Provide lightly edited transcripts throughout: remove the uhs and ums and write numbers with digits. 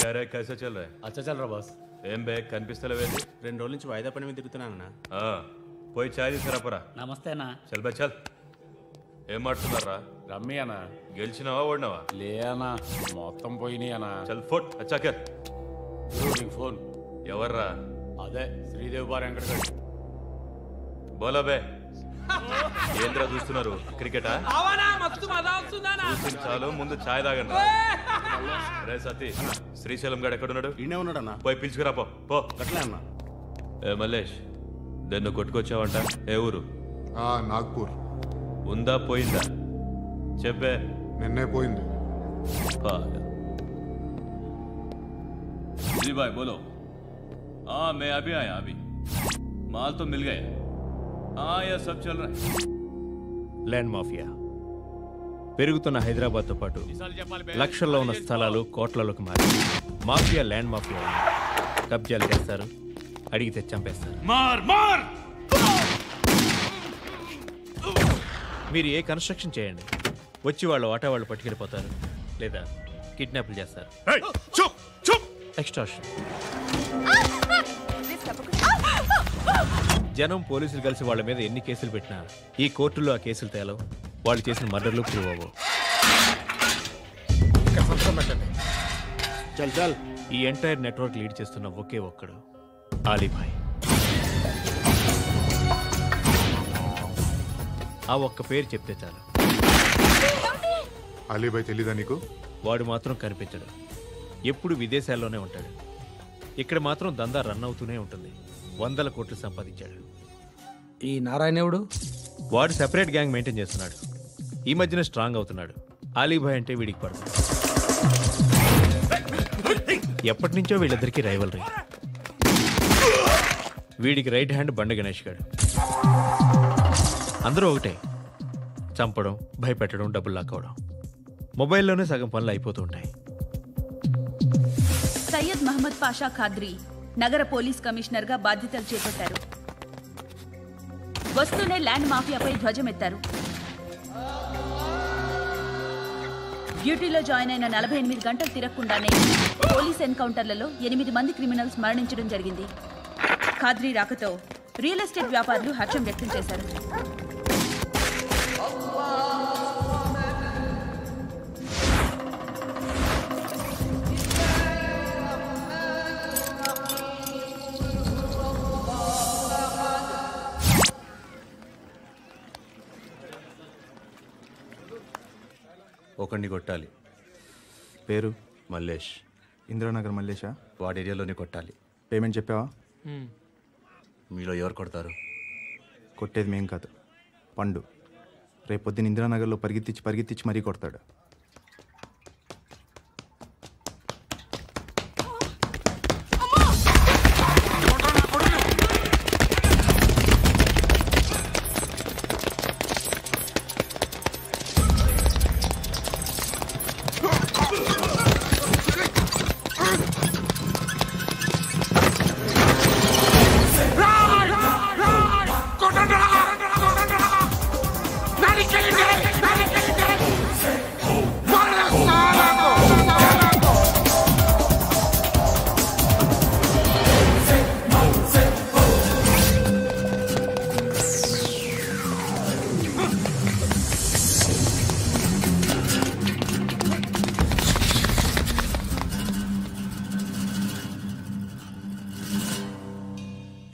क्या रे कैसे चल रहा है? अच्छा चल रहा बस ఏం బే కనిపిస్తలేవేంది? 2 రోజుల నుంచి వాయిదా పని మీద తిరుగుతున్నానన్నా. పోయి చాయ్ తీసుకురాపరా. నమస్తే అన్న. చల్ బే చల్. ఏం మాట్లాడుతున్నారా? రమ్మి అన్న. గెలిచినావా ఓడినావా? లే అన్న మొత్తం పోయినాయి అన్న. చల్ ఫోట్ అచ్చాకర్. ఫోన్ ఎవర్రా? అదే శ్రీదేవి బార్ వెంకటగడ్. బోలో బే. ఏంద్రా చూస్తున్నారు? క్రికెటా? చాలు ముందు ఛాయ్ తాగండి. రే సతీ శ్రీశైలం గడు ఎక్కడున్నాడు? ఈయనే ఉన్నాడన్నా. పోయి పిలుచుకురా పో. అట్లే అన్న. ఏ మల్లేష్ దన్ను కొట్టుకొచ్చావంట. ఏ ఊరు? నాగ్పూర్. ఉందా పోయిందా చెప్పే. నిన్నే పోయింది. जी भाई बोलो. हाँ मैं अभी आया अभी. माल तो मिल गया. हाँ यह सब चल रहा है. ల్యాండ్ మాఫియా పెరుగుతున్న హైదరాబాద్తో పాటు లక్షల్లో ఉన్న స్థలాలు కోట్లలోకి మారి మాఫియా ల్యాండ్ మాఫియా కబ్జాలు చేస్తారు, అడిగితే చంపేస్తారు. మీరు ఏ కన్స్ట్రక్షన్ చేయండి, వచ్చి వాళ్ళు వాటా వాళ్ళు పట్టుకెళ్ళిపోతారు, లేదా కిడ్నాప్లు చేస్తారు. ఎక్స్ట్రాషన్. జనం పోలీసులు కలిసి వాళ్ళ మీద ఎన్ని కేసులు పెట్టినా ఈ కోర్టుల్లో ఆ కేసులు తేలవు. వాళ్ళు చేసిన మర్డర్లు ప్రూవ్ అవ్వవు. చల్ చల్. ఈ ఎంటైర్ నెట్వర్క్ లీడ్ చేస్తున్న ఒకే ఒక్కడు ఆలీభాయ్. ఆ ఒక్క పేరు చెప్తే చాలు. అలీభాయ్ తెలీదా నీకు? వాడు మాత్రం కనిపించడు, ఎప్పుడు విదేశాల్లోనే ఉంటాడు. ఇక్కడ మాత్రం దందా రన్ అవుతూనే ఉంటుంది. 100 కోట్లు సంపాదించాడు. ఈ నారాయణవుడు వాడు సెపరేట్ గ్యాంగ్ మెయింటైన్ చేస్తున్నాడు. ఈ మధ్యన స్ట్రాంగ్ అవుతున్నాడు. ఆలీభాయ్ అంటే వీడికి పడదు. ఎప్పటి నుంచో వీళ్ళిద్దరికీ రైవల్రీ. వీడికి రైట్ హ్యాండ్ బండ గణేష్ గాడు. అందరూ ఒకటే, చంపడం, భయపెట్టడం, డబ్బులు లాక్కోవడం. మొబైల్లోనే సగం పనులు అయిపోతూ ఉంటాయి. సయ్యద్ మహమ్మద్ పాషా ఖాద్రీ నగర పోలీస్ కమిషనర్ గా బాధ్యతలు చేపట్టారు. వస్తూనే ల్యాండ్ మాఫియాపై ధ్వజమెత్తారు. డ్యూటీలో జాయిన్ అయిన 48 గంటలు తిరగకుండానే పోలీస్ ఎన్కౌంటర్లలో 8 మంది క్రిమినల్స్ మరణించడం జరిగింది. ఖాద్రీ రాకతో రియల్ ఎస్టేట్ వ్యాపారులు హర్షం వ్యక్తం చేశారు. ఒకడిని కొట్టాలి. పేరు? మల్లేష్. ఇందిరానగర్ మల్లేషా? వాడి ఏరియాలోనే కొట్టాలి. పేమెంట్ చెప్పావా? మీలో ఎవరు కొడతారు? కొట్టేది మేం కాదు, పండు. రేపొద్దున ఇందిరానగర్లో పరిగెత్తించి మరీ కొడతాడు.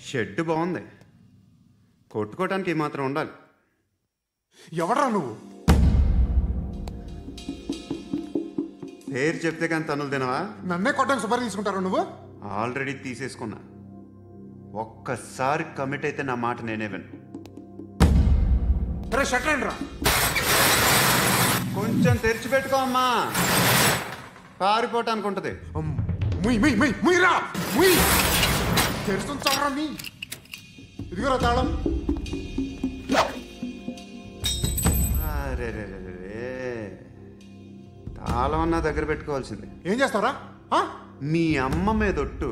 షెడ్ బాగుంది, కొట్టుకోవటానికి ఏమాత్రం ఉండాలి. ఎవడ్రా నువ్వు? పేరు చెప్తే కానీ తనులు తినవా? నన్నే కొట్టడానికి సుపారీ తీసుకుంటారా నువ్వు? ఆల్రెడీ తీసేసుకున్నా. ఒక్కసారి కమిట్ అయితే నా మాట నేనే విను. షట్ రా, కొంచెం తెరిచిపెట్టుకో అమ్మా, పారిపోవటానికి ఉంటుంది. తెరుస్తుంచారా నీ? ఇదిగోరా తాళం. తాళం అన్నా దగ్గర పెట్టుకోవాల్సింది. ఏం చేస్తావురా? మీ అమ్మ మీదొట్టు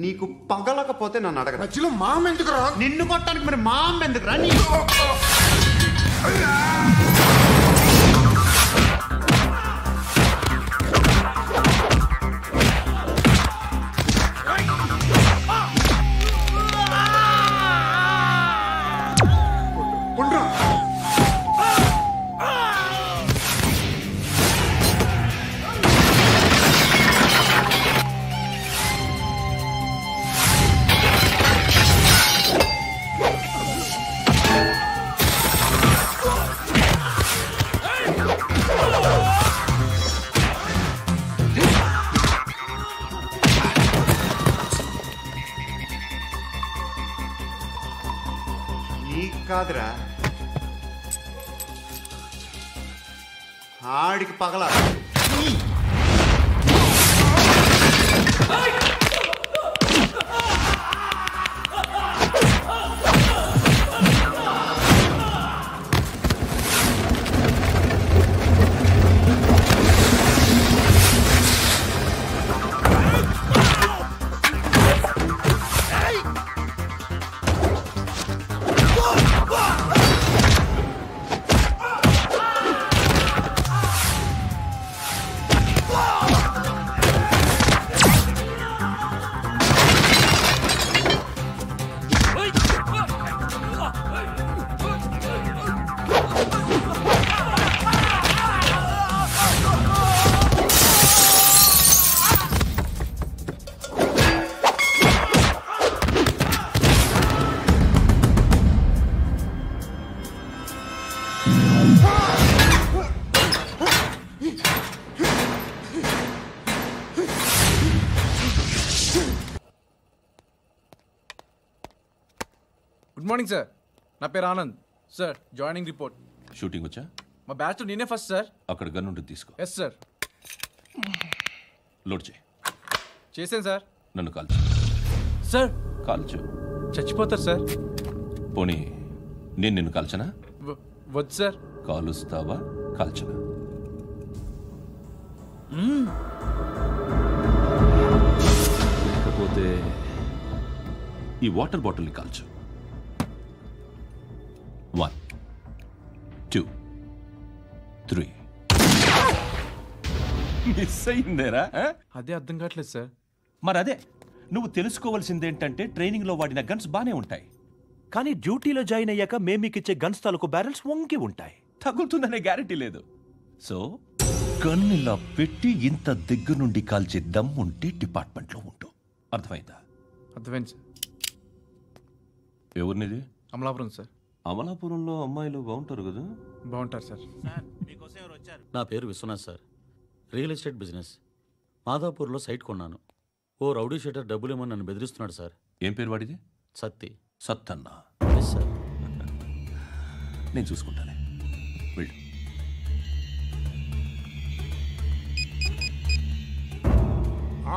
నీకు పగలకపోతే నన్ను అడగ. మధ్యలో మా అమ్మ ఎందుకు రా? నిన్ను కొట్టడానికి మరి మా అమ్మ ఎందుకు రా? కాదురా, ఆడికి పగల. గుడ్ మార్నింగ్ సార్, నా పేరు Anand sir. Joining report. Shooting వచ్చా? మా బ్యాచ్లో నేనే ఫస్ట్ సార్. అక్కడ గన్ ఉంటుంది, తీసుకో. Yes sir. లోడ్ చేయి. చేశాను సార్. నన్ను కాల్చు. సార్ కాల్చు. చచ్చిపోతారు సార్. పోనీ నేను నిన్ను కాల్చనా? వద్దు సార్. కాలుస్తావా కాల్చనా? లేకపోతే ఈ వాటర్ బాటిల్ని కాల్చు. 1 2 3. మిస్ అయిందేరా? అదే అర్థం కావట్లేదు సార్. మరి అదే నువ్వు తెలుసుకోవాల్సిందేంటంటే ట్రైనింగ్లో వాడిన గన్స్ బానే ఉంటాయి, కానీ డ్యూటీలో జాయిన్ అయ్యాక మేము మీకు ఇచ్చే గన్స్ తాలూకు బ్యారెల్స్ వంగి ఉంటాయి. తగులుతుందనే గ్యారెంటీ లేదు. సో గన్ ఇలా పెట్టి ఇంత దగ్గర నుండి కాల్చే దమ్ ఉంటే డిపార్ట్మెంట్లో ఉంటూ. అర్థమైందా? అర్థమైంది సార్. ఎవరినిది? అమలాపురం సార్. అమలాపురంలో అమ్మాయిలు బాగుంటారు కదా? బాగుంటారు సార్. నా పేరు Vishwanath sir. Real estate business. మాధాపూర్లో సైట్ కొన్నాను. ఓ రౌడీ షీటర్ డబ్బులు ఏమని నన్ను బెదిరిస్తున్నాడు సార్. ఏం పేరు వాడిది? సత్తి. సత్తన్న. Yes sir. నేను చూసుకుంటానే, వెళ్ళు.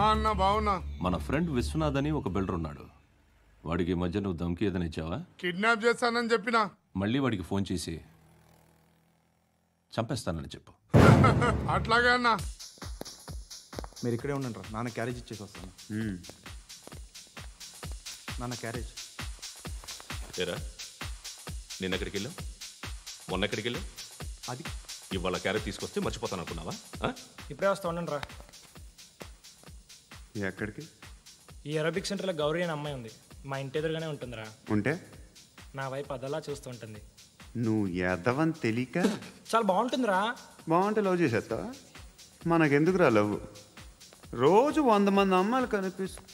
అన్న బావున్నా. మన ఫ్రెండ్ విశ్వనాథ్ అని ఒక బిల్డర్ ఉన్నాడు. వాడికి ఈ మధ్య నువ్వు ధమ్కి ఏదైనా ఇచ్చావా? కిడ్నాప్ చేస్తానని చెప్పినా. మళ్ళీ వాడికి ఫోన్ చేసి చంపేస్తానని చెప్పు. అట్లాగే అన్న. మీరు ఇక్కడే ఉండండి రా, నాన్న క్యారేజ్ ఇచ్చేసి వస్తాను. నాన్న క్యారేజ్. ఏరా, నిన్న ఎక్కడికి వెళ్ళావు? మొన్న ఎక్కడికి వెళ్ళావు? అది ఇవాళ క్యారెట్ తీసుకొస్తే మర్చిపోతాను అనుకున్నావా? ఇప్పుడే వస్తా ఉండండి రా. ఎక్కడికి? ఈ అరబిక్ సెంటర్లో గౌరీ అనే అమ్మాయి ఉంది. మా ఇంటి ఎదురుగానే ఉంటుందిరా. ఉంటే నా వైపు అదలా చూస్తూ ఉంటుంది. నువ్వు ఎదవని తెలియక చాలా బాగుంటుందిరా. బాగుంటే లవ్ చేసేస్తావా? మనకెందుకురా లవ్? రోజు 100 మంది అమ్మాయిలు కనిపిస్తే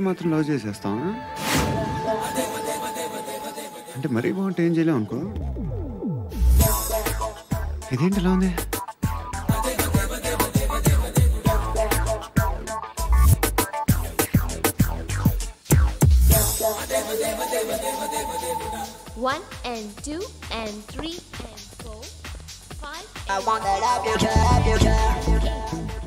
మాత్రం లవ్ చేసేస్తావా? అంటే మరీ బాగుంటే ఏం చేయలేవు అనుకో. ఇదేంటి ఇలా ఉంది? One and 2 and 3 and 4, 5. I wanna love you.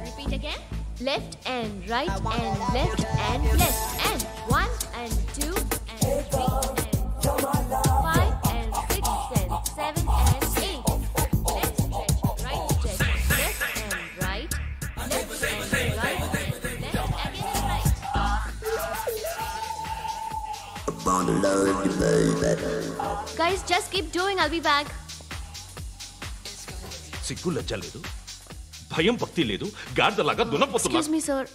Repeat again. Left and right and left and left and 1 and 2 and 3 and 4, 5 and 6 and 7 and 8. Left stretch, right stretch, left and right, left and right, left again and right. Guys, just keep doing. I'll be back. సిగ్గు లజ్జ లేదు, భయం భక్తి లేదు, గాడిదలాగా దున్నపోతున్నా. Excuse me sir,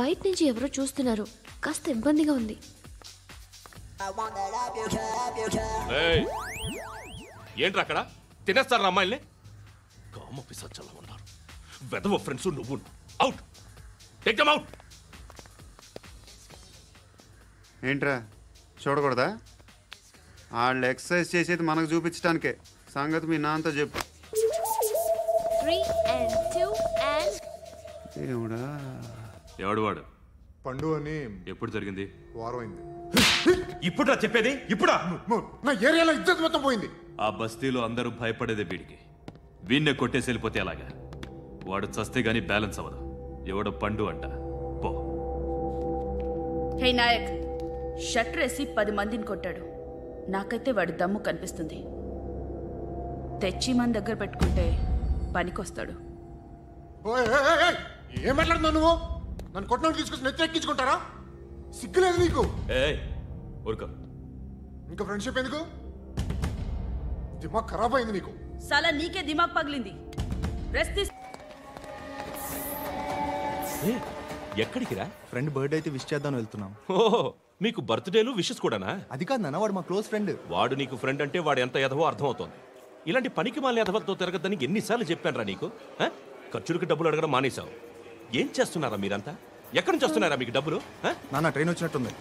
బయట నుంచి ఎవరో చూస్తున్నారు, కాస్త ఇబ్బందిగా ఉంది. ఏంట్రా అక్కడ తినేస్తారు అమ్మాయిల్ని? కామ పిశాచాలా ఉన్నారు. వెదవ ఫ్రెండ్స్ నువ్వు. Out, take them out. ఏంట్రా చూడకూడదా? వాళ్ళు ఎక్సర్సైజ్ చేసేది మనకు చూపించడానికే. సంగతి మీ నాన్నతో చెప్పు. 3 and 2 and దేవుడా. ఎవడు వాడు? పండు అని. ఎప్పుడు జరిగింది? వారం అయింది. ఇప్పుడా చెప్పేది? ఇప్పుడా? నా ఏరియాలో ఇజ్జత్ మొత్తం పోయింది. ఆ బస్తీలో అందరూ భయపడేదే వీడికి. వీణ్ణే కొట్టేసి వెళ్ళిపోతే అలాగా. వాడు చస్తే గానీ బ్యాలెన్స్ అవ్వదు. ఎవడో పండు అంట. పో. హే నాయక్, షట్టర్ వేసి 10 మందిని కొట్టాడు. నాకైతే వాడి దమ్ము కనిపిస్తుంది. తెచ్చి మన దగ్గర పెట్టుకుంటే పనికొస్తాడు. ఏం మాట్లాడుతున్నావు నువ్వు? నన్ను కొట్టడానికి తీసుకొచ్చి నెత్తి ఎక్కించుకుంటారా? సిగ్గులేదు నీకు? ఊరుకో. ఇంకా ఫ్రెండ్షిప్ ఎందుకు? దిమాగ్ ఖరాబ్ అయింది నీకు. సాలా నీకే దిమాగ్ పగిలింది. రెస్ట్ తీసు. ఎక్కడికి రా? ఫ్రెండ్ బర్త్డే అయితే విష్ చేద్దాం వెళ్తున్నాం. ఓహో, మీకు బర్త్డేలు విషెస్ కూడానా? అది కాదు నాన్న, వాడు మా క్లోజ్ ఫ్రెండ్. వాడు నీకు ఫ్రెండ్ అంటే వాడు ఎంత ఎదవో అర్థమవుతోంది. ఇలాంటి పనికి మాలిన ఎదవలతో తిరగద్దని ఎన్నిసార్లు చెప్పాను రా నీకు? ఖర్చులకు డబ్బులు అడగడం మానేశావు. ఏం చేస్తున్నారా మీరంతా? ఎక్కడి నుంచి వస్తున్నారా మీకు డబ్బులు? నాన్న ట్రైన్ వచ్చినట్టుంది.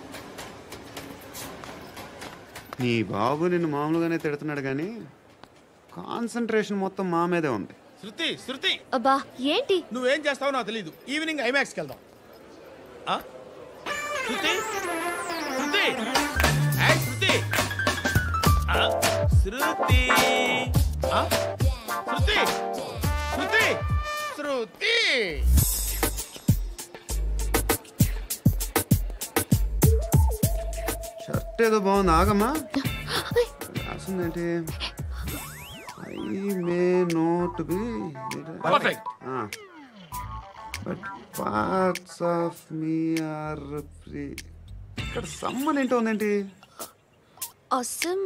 నీ బాబు నిన్ను మామూలుగానే తిడుతున్నాడు కానీ కాన్సన్ట్రేషన్ మొత్తం మా మీదే ఉంది. శృతి అబ్బా ఏంటి? నువ్వేం చేస్తావో నాకు తెలీదు. ఈవినింగ్ ఐమాక్స్కి వెళ్దాం. శృతి శృతి శృతి శృతి శృతి శృతి శృతి షర్ట్ ఏదో బాగుంది. ఆగమ్మా, రాసిందేంటి? I may not be but parts of me are free. ఇక్కడ సమ్మన్ ఏంటో ఉందేంటి? Awesome.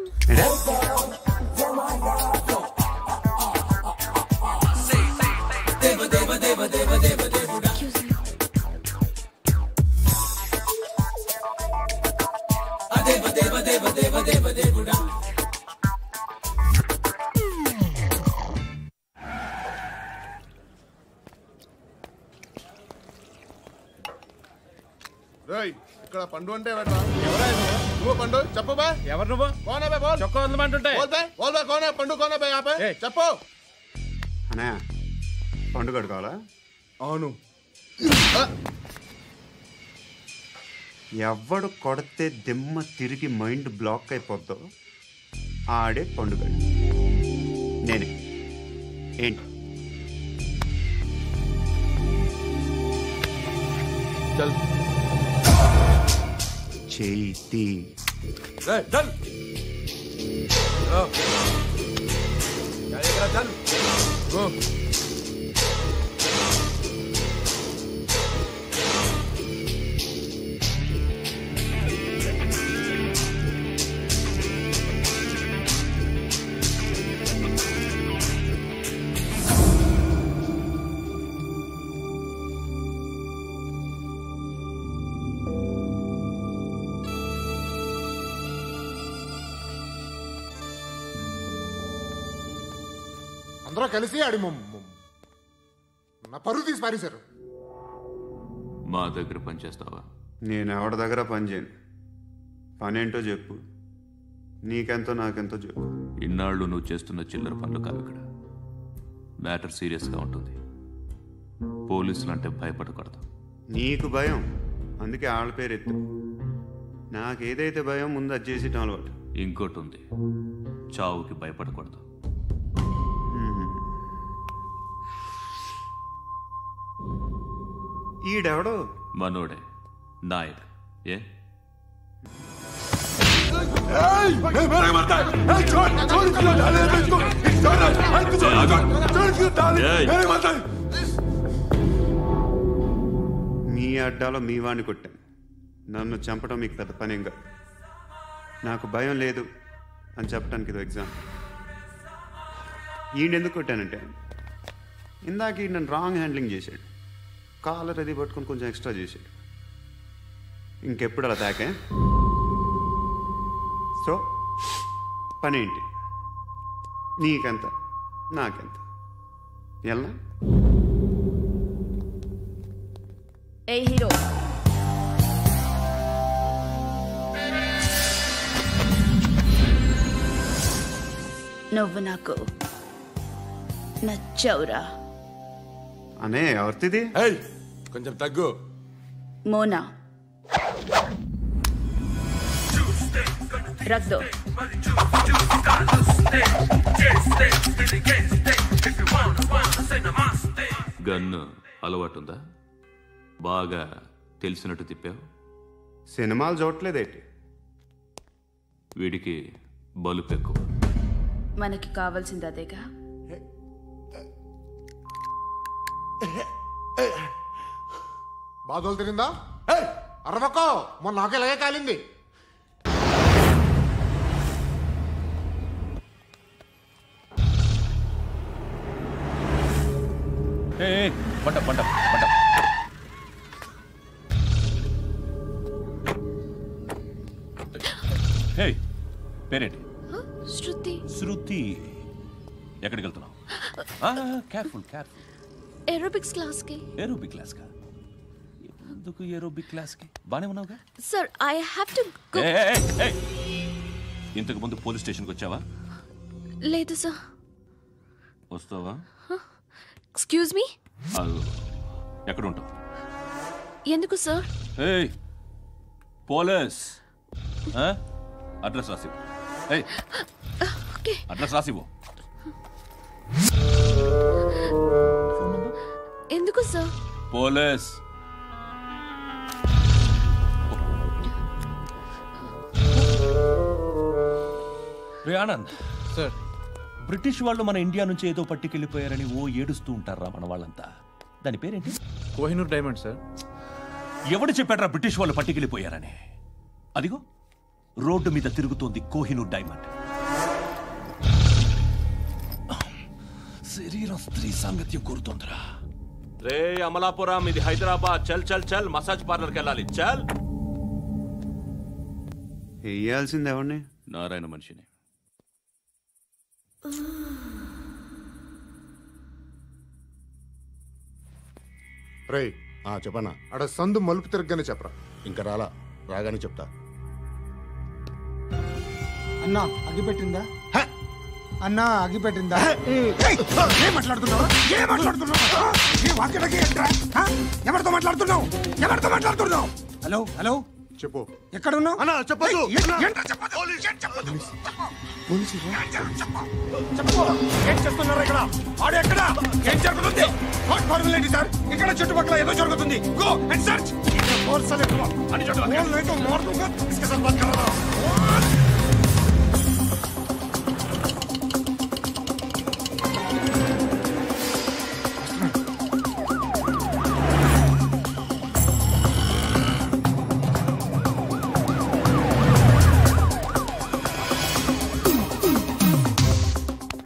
ఇక్కడ పండు అంటే నువ్వు పండు చెప్పు బా. ఎవరు నువ్వు? కోనా బే బోల్. చొక్కా వదలమంటుంటే కోనా పండు కోనా బే ఆపే చెప్పు. అనే పండు కడుకోవాలా? అవును. ఎవడు కొడితే దిమ్మ తిరిగి మైండ్ బ్లాక్ అయిపోద్దో ఆడే పండుగ. నేనే. ఏంటి? చేతి అందరూ కలిసి ఆడి నా పరువు తీసి పారేశారు. మా దగ్గర పని చేస్తావా? నేను ఎవరి దగ్గర పని చేయను. పనేంటో చెప్పు. నీకెంతో నాకెంతో చెప్పు. ఇన్నాళ్ళు నువ్వు చేస్తున్న చిల్లర పనులు కావు. ఇక్కడ మ్యాటర్ సీరియస్గా ఉంటుంది. పోలీసులు అంటే భయపడకూడదు. నీకు భయం, అందుకే ఆళ్ళ పేరు ఎత్తు. నాకేదైతే భయం ముందు అది చేసేటం అలవాటు. ఇంకోటి ఉంది, చావుకి భయపడకూడదు. ఈడెవడో మనోడే నాయక్. ఏ మీ అడ్డాలో మీ వాణ్ణి కొట్టాను. నన్ను చంపడం మీకు పెద్ద పనేం కాదు. నాకు భయం లేదు అని చెప్పడానికి ఇది ఎగ్జాంపుల్. ఈయనెందుకు కొట్టానంటే ఇందాక ఈ నన్ను రాంగ్ హ్యాండ్లింగ్ చేశాడు. కాలర్ అది పట్టుకొని కొంచెం ఎక్స్ట్రా చేశాడు. ఇంకెప్పుడు అలా తాకే. సో పనేంటి? నీకెంత నాకెంత ఎలా? ఏ హీరో, నువ్వు నాకు నచ్చావురా. అనే ఎవరిది? కొంచెం తగ్గు. మోనా रख दो। గన్ను అలవాటుందా? బాగా తెలిసినట్టు తిప్పావు. సినిమాలు చూడట్లేదేంటి? వీడికి బలుపు ఎక్కువ. మనకి కావాల్సింది అదేగా. బాధలు తిరిందా? అరవకో, మొన్న నాకు ఇలాగే కాలింది. పంట పంట పంట. హే, పేరేంటి? శృతి. శృతి. ఎక్కడికి వెళ్తున్నావు? Careful careful. ఏరోబిక్స్ క్లాస్ కి. ఏరోబిక్ క్లాస్ కా? ఎందుకు ఏరోబిక్ క్లాస్ కి? బానే ఉన్నావుగా? Sir I have to go. ఇంతకు ముందు పోలీస్ స్టేషన్కి వచ్చావా? లేదు సార్. వస్తావా? Excuse me. ఎక్కడ ఉంటావు? ఎందుకు సార్? పోలీస్ అడ్రస్ రాసివ్వు. అడ్రస్ రాసివ్వు. ఎందుకు సార్? పోలీస్. రే ఆనంద్ సార్, బ్రిటిష్ వాళ్ళు మన ఇండియా నుంచి ఏదో పట్టుకెళ్ళిపోయారని ఏడుస్తూ ఉంటారా మన వాళ్ళంతా? దాని పేరేంటి? Kohinoor diamond sir. ఎవడు చెప్పాడ్రా బ్రిటిష్ వాళ్ళు పట్టుకెళ్ళిపోయారని? అదిగో రోడ్డు మీద తిరుగుతోంది కోహినూర్ డైమండ్. శరీరం స్త్రీ సాంగత్యం కోరుతోందిరా. రే అమలాపురం, ఇది హైదరాబాద్. చల్ చల్ చల్, మసాజ్ పార్లర్కి వెళ్ళాలి. చల్. వేయాల్సింది ఎవరిని? నారాయణ మనిషిని. రే చెప్పనా? అడ సందు మలుపు తిరగగానే చెప్పరా. ఇంకా రాగానే చెప్తా. అన్నా అగ్గిపెట్టిందా? అన్నా అగ్గిపెట్టిందా? ఏం మాట్లాడుతున్నావు? ఎవరితో మాట్లాడుతున్నావు? ఎవరితో మాట్లాడుతున్నావు? హలో హలో, చెప్పు. ఎక్కడ ఉన్నావు? అన్నా చెప్పదు. ఏం చేస్తున్నారు ఇక్కడ? ఆడు ఎక్కడ? ఏం జరుగుతుంది? వాట్ ఫార్మల్ ఏంటి సార్? ఇక్కడ చుట్టుపక్కల ఏదో జరుగుతుంది. Go and search. ఫోర్స్ అనే అని చెప్పండి. नहीं तो मार दूंगा. इसके साथ बात कर रहा हूं.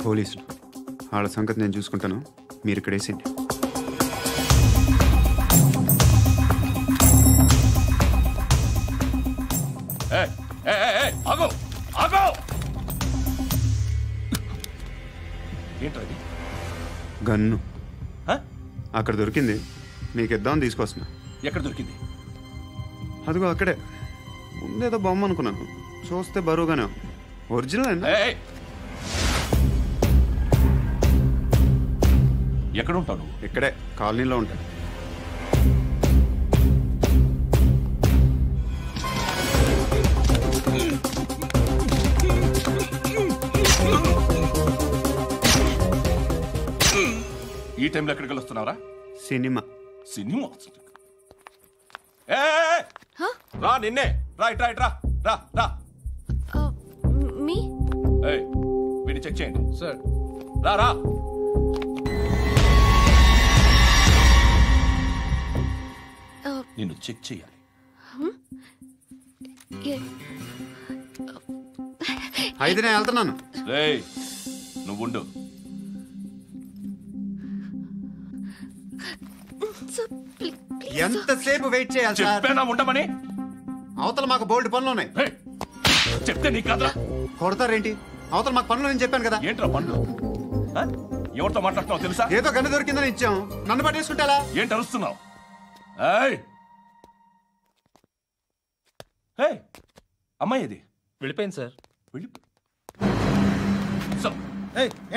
పోలీసులు వాళ్ళ సంగతి నేను చూసుకుంటాను, మీరు ఇక్కడ వేసేయండి. గన్ను అక్కడ దొరికింది, మీకు ఇద్దామని తీసుకొస్తున్నా. ఎక్కడ దొరికింది? అదిగో అక్కడే. ముందేదో బొమ్మ అనుకున్నాను, చూస్తే బరువుగానే ఒరిజినల్. ఎక్కడ ఉంటాను? ఇక్కడే కాలనీలో ఉంటాను. ఈ టైంలో ఎక్కడికి వస్తున్నావురా? సినిమా. సినిమా? రా, నిన్నే. రైట్ రైట్, రా రా రా. మీ వీడిని చెక్ చేయండి సార్. రా రా. నిన్ను చెక్ చేయాలి. అయితే నేను వెళ్తున్నాను. రేయ్ నువ్వుండు. ఎంతసేపు వెయిట్ చేయాలి? చెప్పేనా ఉండమని? అవతల మాకు బోల్డ్ పనులు ఉన్నాయి. చెప్తే నీకు కదా కొడతారేంటి? అవతల మాకు పనులు నేను చెప్పాను కదా. ఏంట్రా పనులు? ఎవరితో మాట్లాడుతున్నావు తెలుసా? ఏదో గన్ను దొరికిందని ఇచ్చాం, నన్ను పట్టేసుకుంటా. ఏంటి అరుస్తున్నావు? అమ్మాయి ఇది వెళ్ళిపోయింది సార్.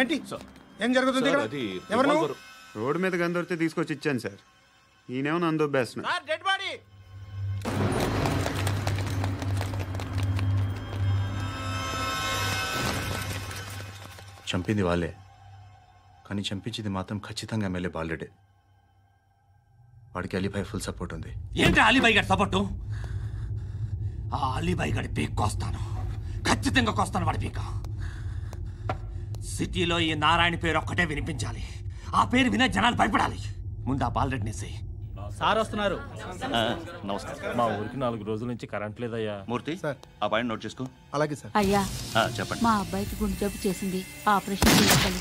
ఏంటి ఏం జరుగుతుంది ఇక్కడ? ఎవరు? రోడ్డు మీద గన్ను దొరికితే తీసుకొచ్చి ఇచ్చాను సార్. ఈయనేమో నన్ను దొబ్బేస్తున్నా. చంపింది వాళ్ళే, కానీ చంపించింది మాత్రం ఖచ్చితంగా ఎమ్మెల్యే బాలుడే. వాడికి అలీభాయ్ ఫుల్ సపోర్ట్ ఉంది. ఏంటి అలీబాయి గారి సపోర్టు? ఆ అలీబాయి గారి పీక్ కోస్తాను, ఖచ్చితంగా కోస్తాను వాడి పీక. సిటీలో ఈ నారాయణ పేరు ఒక్కటే వినిపించాలి. ఆ పేరు వినే జనాలు భయపడాలి. ముందు ఆ బాలరెడ్డినేసి. సార్ వస్తున్నారు. నమస్కారం. మా ఊరికి 4 రోజుల నుంచి కరెంట్ లేదయ్యా. మూర్తి ఆ పాయింట్ నోట్ చేసుకో. అలాగే సార్. అయ్యా చెప్పండి. మా అబ్బాయికి గుండె జబ్బు చేసింది, ఆపరేషన్ చేయాలి.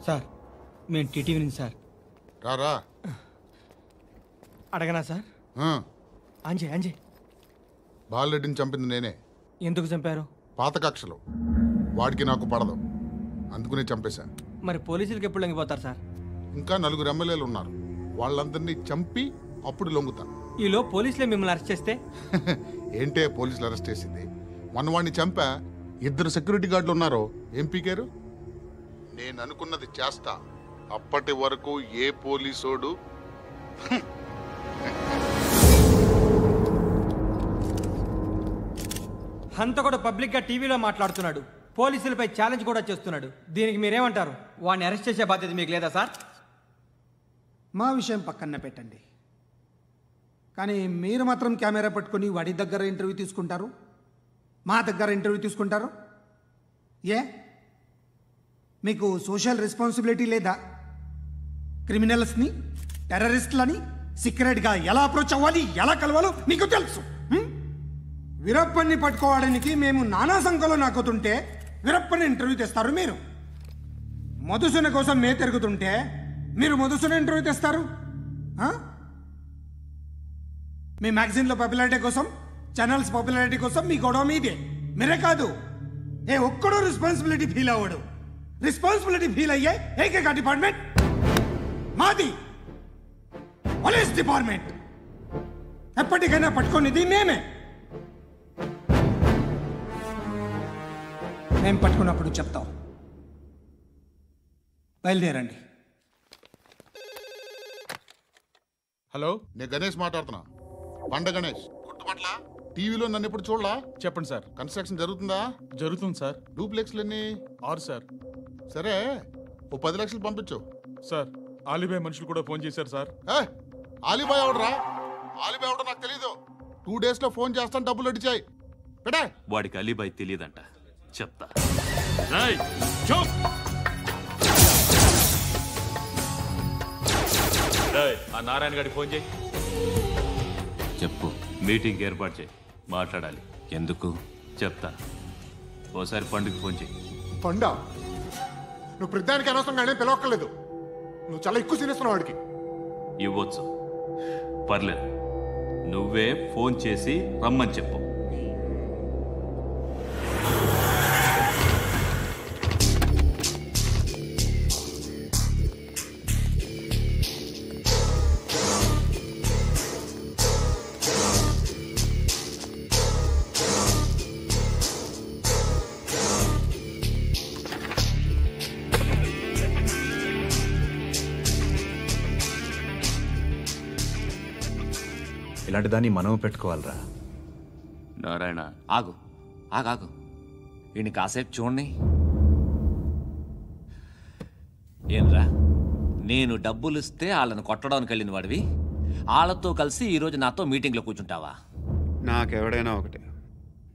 సార్ మేము టీటీవీ నుంచి సార్. రారా. అడగనా సార్? అంజయ్ బాలరెడ్డిని చంపింది నేనే. ఎందుకు చంపారు? పాత కక్షలు, వాడికి నాకు పడదు, అందుకునే చంపేశాను. మరి పోలీసులకి ఎప్పుడు లొంగిపోతారు సార్? ఇంకా 4 ఎమ్మెల్యేలు ఉన్నారు, వాళ్ళందరినీ చంపి అప్పుడు లొంగుతాను. ఈలో పోలీసులే మిమ్మల్ని అరెస్ట్ చేస్తే? ఏంటే పోలీసులు అరెస్ట్ చేసింది? మొన్న వాడిని చంపా, 2 సెక్యూరిటీ గార్డులు ఉన్నారో ఏం పీకారు? నేను అనుకున్నది చేస్తా, అప్పటి వరకు ఏ పోలీసోడు హంతకుడు పబ్లిక్ గా టీవీలో మాట్లాడుతున్నాడు, పోలీసులపై ఛాలెంజ్ కూడా చేస్తున్నాడు. దీనికి మీరేమంటారు? వాడిని అరెస్ట్ చేసే బాధ్యత మీకు లేదా సార్? మా విషయం పక్కన పెట్టండి, కానీ మీరు మాత్రం కెమెరా పట్టుకొని వాడి దగ్గర ఇంటర్వ్యూ తీసుకుంటారు, మా దగ్గర ఇంటర్వ్యూ తీసుకుంటారు. ఏ మీకు సోషల్ రెస్పాన్సిబిలిటీ లేదా? క్రిమినల్స్ని, టెర్రరిస్టులని సీక్రెట్గా ఎలా అప్రోచ్ అవ్వాలి, ఎలా కలవాలో మీకు తెలుసు. వీరప్పన్ని పట్టుకోవడానికి మేము నానా సంఖ్యలో నాకుతుంటే వీరప్పని ఇంటర్వ్యూ తెస్తారు మీరు. మధుసూన కోసం మే తిరుగుతుంటే మీరు మధుసూన ఇంటర్వ్యూ తెస్తారు. మీ మ్యాగజైన్లో పాపులారిటీ కోసం, ఛానల్స్ పాపులారిటీ కోసం మీ గొడవ మీదే. మీరే కాదు, ఏ ఒక్కడో రెస్పాన్సిబిలిటీ ఫీల్ అవ్వడు. రెస్పాన్సిబిలిటీ ఫీల్ అయ్యే ఏకైక డిపార్ట్మెంట్ మాది, పోలీస్ డిపార్ట్మెంట్. ఎప్పటికైనా పట్టుకునేది మేమే. మేము పట్టుకున్నప్పుడు చెప్తాం. బయలుదేరండి. హలో, నేను గణేష్ మాట్లాడుతున్నా. బండ గణేష్ గుర్తుపట్ల? టీవీలో నన్ను ఎప్పుడు చూడలా? చెప్పండి సార్. కన్స్ట్రక్షన్ జరుగుతుందా? జరుగుతుంది సార్. డూప్లెక్స్లు ఎన్ని? 6 సార్. సరే, ఓ 10 లక్షలు పంపించు. సార్, ఆలిబాయ్ మనుషులు కూడా ఫోన్ చేశారు సార్. ఆలిబాయ్ ఎవడరా? ఆలిబాయ్ ఎవడో నాకు తెలీదు. 2 days లో ఫోన్ చేస్తాను, డబ్బులు అడిచాయి. పెడే. వాడికి అలీబాయ్ తెలియదంట, చెప్తా. ఆ నారాయణ గారికి ఫోన్ చేయి. చెప్పు. మీటింగ్ ఏర్పాటు చేయి, మాట్లాడాలి. ఎందుకు చెప్తా. ఓసారి పండుగ ఫోన్ చేయి. పండా? నువ్వు ప్రతిదానికి అనవసరంగానే పిలవక్కర్లేదు. నువ్వు చాలా ఎక్కువ సీనిస్తున్నావు వాడికి. ఇవ్వచ్చు, పర్లేదు. నువ్వే ఫోన్ చేసి రమ్మని చెప్పు. ఇలాంటి దాన్ని మనం పెట్టుకోవాలరా. నారాయణ ఆగు ఆగాగు, వీడిని కాసేపు చూడండి. ఏంరా, నేను డబ్బులు ఇస్తే వాళ్ళని కొట్టడానికి వెళ్ళిన వాడివి, వాళ్ళతో కలిసి ఈరోజు నాతో మీటింగ్లో కూర్చుంటావా? నాకెవడైనా ఒకటే,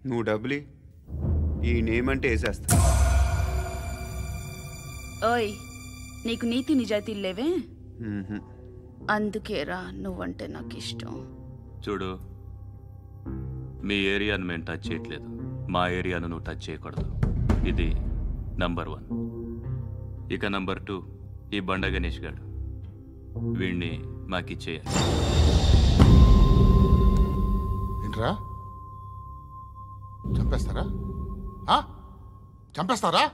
నువ్వు డబ్బులి, ఈ నేమ్ అంటే వేసేస్తా. ఓయ్, నీకు నీతి నిజాయితీలు లేవే, అందుకేరా నువ్వంటే నాకు ఇష్టం. చూడు, మీ ఏరియాను మేము టచ్ చేయట్లేదు, మా ఏరియాను నువ్వు టచ్ చేయకూడదు. ఇది నంబర్ 1. ఇక నంబర్ 2, ఈ బండ గణేష్ గారు, వీణ్ణి మాకిచ్చేయాలి. ఏంట్రా, చంపేస్తారా? చంపేస్తారా?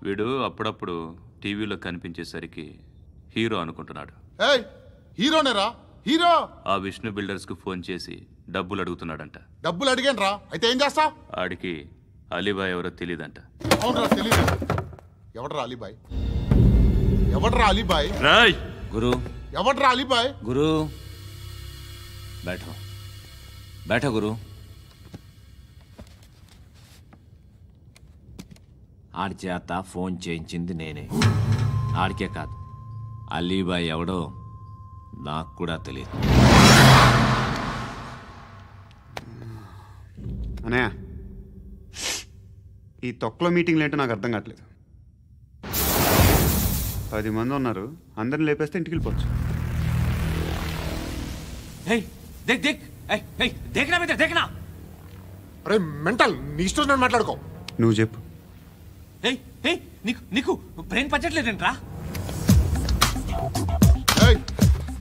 వీడు అప్పుడప్పుడు టీవీలో కనిపించేసరికి హీరో అనుకుంటున్నాడు. హీరోనేరా, హీరో. ఆ విష్ణు బిల్డర్స్ కు ఫోన్ చేసి డబ్బులు అడుగుతున్నాడంట. డబ్బులు అడిగాను రా, అయితే ఏం చేస్తా? ఆడికి అలీబాయ్ ఎవరో తెలియదంట. అవునరా, తెలీదు. ఎవడరా అలీబాయ్? ఎవడరా అలీబాయ్? రాయ్ గురు. ఎవడరా అలీబాయ్? గురు बैठो बैठो गुरु. ఆడి చేత ఫోన్ చేయించింది నేనే. ఆడికే కాదు, అలీబాయ్ ఎవడో నాకు కూడా తెలియదు. అనయ్య, ఈ తొక్కలో మీటింగ్లు ఏంటో నాకు అర్థం కావట్లేదు. 10 మంది ఉన్నారు, అందరిని లేపేస్తే ఇంటికి వెళ్ళిపోవచ్చు. అరే మెంటల్, నీ ఇష్టం నేను మాట్లాడుకో. నువ్వు చెప్పు. నీకు బ్రెయిన్ పచ్చట్లేదంట్రా?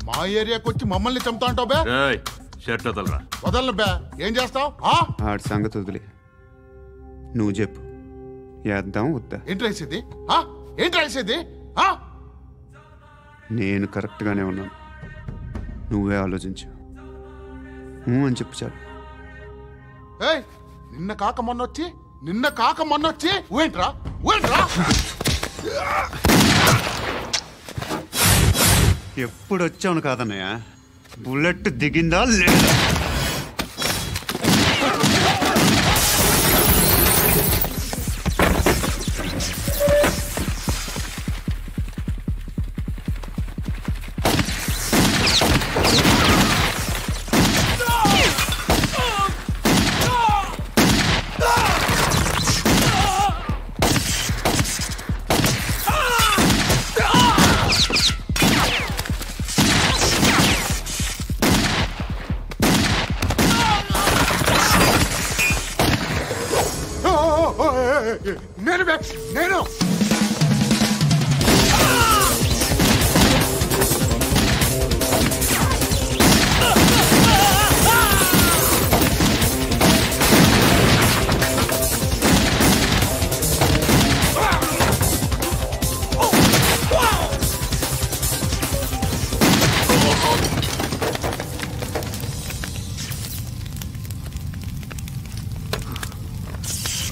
మా ఏరియాకి వచ్చి మమ్మల్ని చంపుతా అంటావు బే? షర్ట్ వదలరా. వదలను బే. ఏం చేస్తావు? ఆడి సంగతి వదిలే, నువ్వు చెప్పు. వేద్దాం వద్దా? ఏంటి రాసేది? ఏంటి రాసేది? నేను కరెక్ట్గానే ఉన్నాను, నువ్వే ఆలోచించు. అని చెప్పు చాలు. నిన్న కాక మొన్నొచ్చి ఊయంట్రా. ఎప్పుడు వచ్చావును కాదన్నయ్య, బుల్లెట్ దిగిందా లేదా? నేను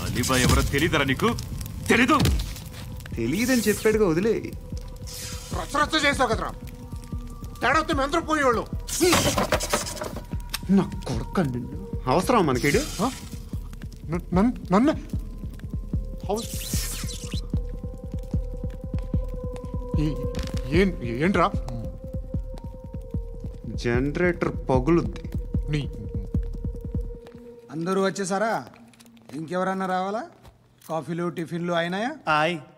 అలీబాయ్ ఎవరో తెలీదరా నీకు? తెలియదని చెప్పాడుగా, వదిలే. రచ్చ చేసావు కదరా, తేడా వస్తే మెంతరం పోయేవాళ్ళు. నా కొడుక, నిన్ను అవసరం మనకిడు. నన్ను ఏంట్రా? జనరేటర్ పగులుద్ది. అందరూ వచ్చేసారా? ఇంకెవరన్నా రావాలా? కాఫీలు టిఫిన్లు అయినాయా?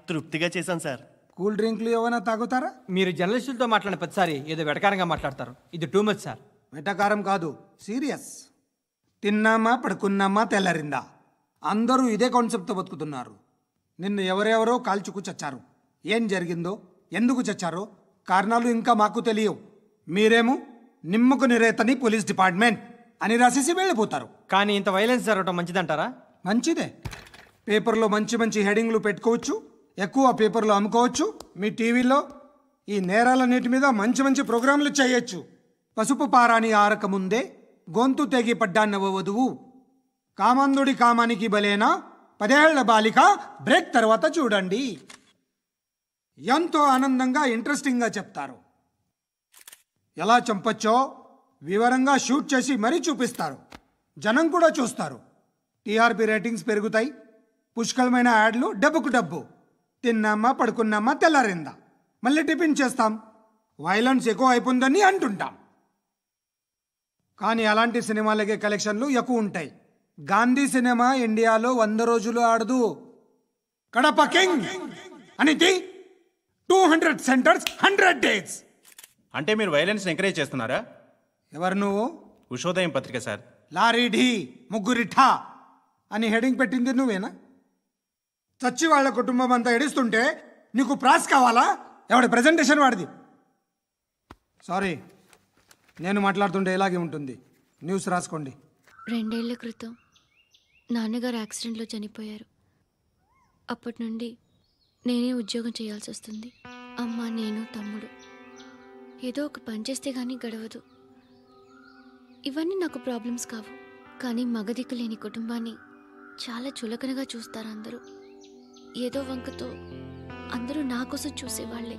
తృప్తిగా చేశాను సార్. కూల్ డ్రింక్లు ఏమైనా తాగుతారా? మీరు జర్నలిస్టులతో మాట్లాడిన ప్రతిసారి ఏదో వెటకారంగా మాట్లాడతారు. ఇది టూ మచ్ సార్. వెటకారం కాదు, సీరియస్. తిన్నామా పడుకున్నామా తెల్లరిందా, అందరూ ఇదే కాన్సెప్ట్తో బతుకుతున్నారు. నిన్న ఎవరెవరో కాల్చుకు చచ్చారు. ఏం జరిగిందో, ఎందుకు చచ్చారో కారణాలు ఇంకా మాకు తెలియవు. మీరేమో నిమ్మకు నిరేతని పోలీస్ డిపార్ట్మెంట్ అని రాసేసి వెళ్ళిపోతారు. కానీ ఇంత వైలెన్స్ జరగటం మంచిదంటారా? మంచిదే. పేపర్లో మంచి మంచి హెడింగ్లు పెట్టుకోవచ్చు, ఎక్కువ పేపర్లు అమ్ముకోవచ్చు. మీ టీవీలో ఈ నేరాలన్నిటి మీద మంచి మంచి ప్రోగ్రాంలు చేయొచ్చు. పసుపు పారాని ఆరక ముందే గొంతు తెగి పడ్డాన్నవ వధువు, కామందుడి కామానికి బలేనా 10 ఏళ్ల బాలిక, బ్రేక్ తర్వాత చూడండి. ఎంతో ఆనందంగా ఇంట్రెస్టింగ్గా చెప్తారు. ఎలా చంపచ్చో వివరంగా షూట్ చేసి మరీ చూపిస్తారు. జనం కూడా చూస్తారు. టీఆర్పీ రేటింగ్స్ పెరుగుతాయి. పుష్కలమైన యాడ్లు, డబ్బుకు డబ్బు. తిన్నామా పడుకున్నామా తెల్లారిందా, మళ్ళీ టిఫిన్ చేస్తాం. వైలెన్స్ ఎక్కువ అయిపోయిందని అంటుంటాం. కానీ అలాంటి సినిమాలకే కలెక్షన్లు ఎక్కువ ఉంటాయి. గాంధీ సినిమా ఇండియాలో 100 రోజులు ఆడదు. కడప కింగ్ అనేది 200 సెంటర్స్ 100 డేస్. అంటే మీరు వైలెన్స్ ఎంకరేజ్ చేస్తున్నారా? ఎవరు నువ్వు? ఉషోదయం పత్రిక సార్. లారీ ఢీ ముగ్గురిఠా అని హెడింగ్ పెట్టింది నువ్వేనా? చచ్చి వాళ్ళ కుటుంబం అంతా ఎడుస్తుంటే నీకు ప్రాస్ కావాలా? ఎవడి ప్రజెంటేషన్ వాడిది. సారీ, నేను మాట్లాడుతుంటే ఇలాగే ఉంటుంది. న్యూస్ రాసుకోండి. 2 ఏళ్ల క్రితం నాన్నగారు యాక్సిడెంట్లో చనిపోయారు. అప్పటి నుండి నేనే ఉద్యోగం చేయాల్సి వస్తుంది. అమ్మ, నేను, తమ్ముడు ఏదో ఒక పని చేస్తే కానీ గడవదు. ఇవన్నీ నాకు ప్రాబ్లమ్స్ కావు, కానీ మగదిక్కు లేని కుటుంబాన్ని చాలా చులకనగా చూస్తారు అందరూ. ఏదో వంకతో అందరూ నా కోసం చూసేవాళ్లే.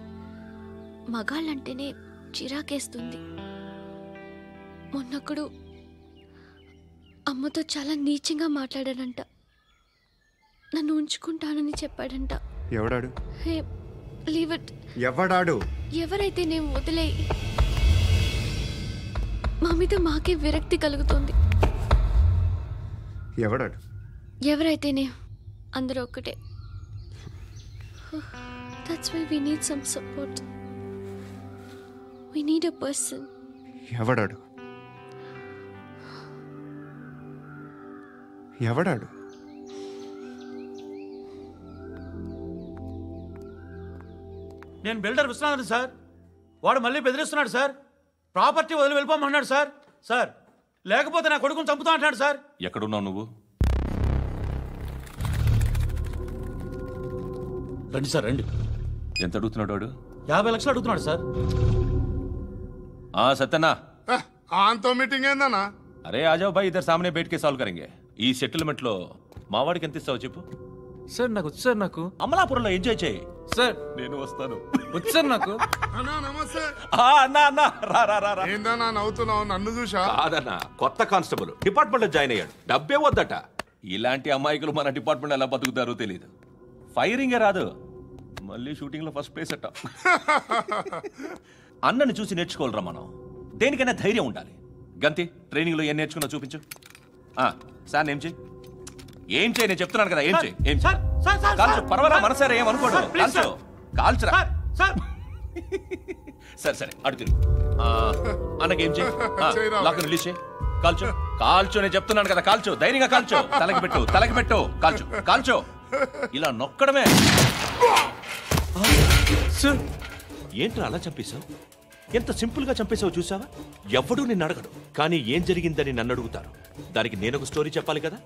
మగాళ్ళంటేనే చిరాకేస్తుంది. మొన్నొక్కడు అమ్మతో చాలా నీచంగా మాట్లాడాడంట. నన్ను ఉంచుకుంటానని చెప్పాడంట. ఎవడాడు? Hey leave it. ఎవడాడు? ఎవరైతే నేను వదిలే. మా మీద మాకే విరక్తి కలుగుతుంది. ఎవడాడు? ఎవరైతేనే అందరూ ఒక్కటే. That's why we need some support. We need a person. ఎవడాడు? ఎవడాడు? నేను బిల్డర్ విశ్వనాథన్ సార్. వాడు మళ్ళీ బెదిరిస్తున్నాడు సార్. ప్రాపర్టీ వదిలి వెళ్ళిపోమన్నాడు సార్. సార్ లేకపోతే నా కొడుకుని చంపుతా అంటున్నాడు సార్. ఎక్కడున్నావు నువ్వు? రండి సార్ రండి. ఎంత అడుగుతున్నాడు వాడు? 50 లక్షలు అడుగుతున్నాడు సార్. సత్యనా ఆంతో మీటింగ్ ఏందన్నా? అరే ఆజావ్ భాయ్ ఇద్దరు సామనే బయటకే సాల్వ్ కరెంగే. ఈ సెటిల్మెంట్ లో మావాడికి ఎంత ఇస్తావు చెప్పు. సార్ నాకు వచ్చు సార్. నాకు అమలాపురంలో ఎంజాయ్ చేయి సార్. నేను వస్తాను. వచ్చు సార్ నాకు. అన్నా నమస్తే. అన్నా రా. ఏందన్నా నవ్వుతున్నావు? నన్ను చూసా? కాదన్నా, కొత్త కానిస్టేబుల్ డిపార్ట్మెంట్ లో జాయిన్ అయ్యాడు. డబ్బే వద్దట. ఇలాంటి అమాయకులు మన డిపార్ట్మెంట్ ఎలా బతుకుతారో తెలియదు. ఫైరింగే రాదు, మళ్ళీ షూటింగ్ లో ఫస్ట్ ప్లేస్ అట్ట. అన్నని చూసి నేర్చుకోవాలరా మనం. దేనికైనా ధైర్యం ఉండాలి. గంతి ట్రైనింగ్ లో ఏం నేర్చుకున్నా చూపించు. సార్ ఏం చేయి నేను చెప్తున్నాను కదా. ఏం చేయి కాల్చు. పర్వాలా మనసారా ఏమనుకోడు. కాల్చురా. సరే అడు తిరుగు. అన్నకేం చేయి. లాక్ రిలీజ్ చేయి. కాల్చు నేను చెప్తున్నాను కదా. కాల్చు, ధైర్యంగా కాల్చు. తలకి పెట్టు. కాల్చు. ఇలా నొక్కడమే. ఏంట్రా అలా చంపేశావు? ఎంత సింపుల్ గా చంపేశావు చూసావా? ఎవడూ నిన్ను అడగడు, కానీ ఏం జరిగిందని నన్ను అడుగుతారు. దానికి నేను ఒక స్టోరీ చెప్పాలి కదా.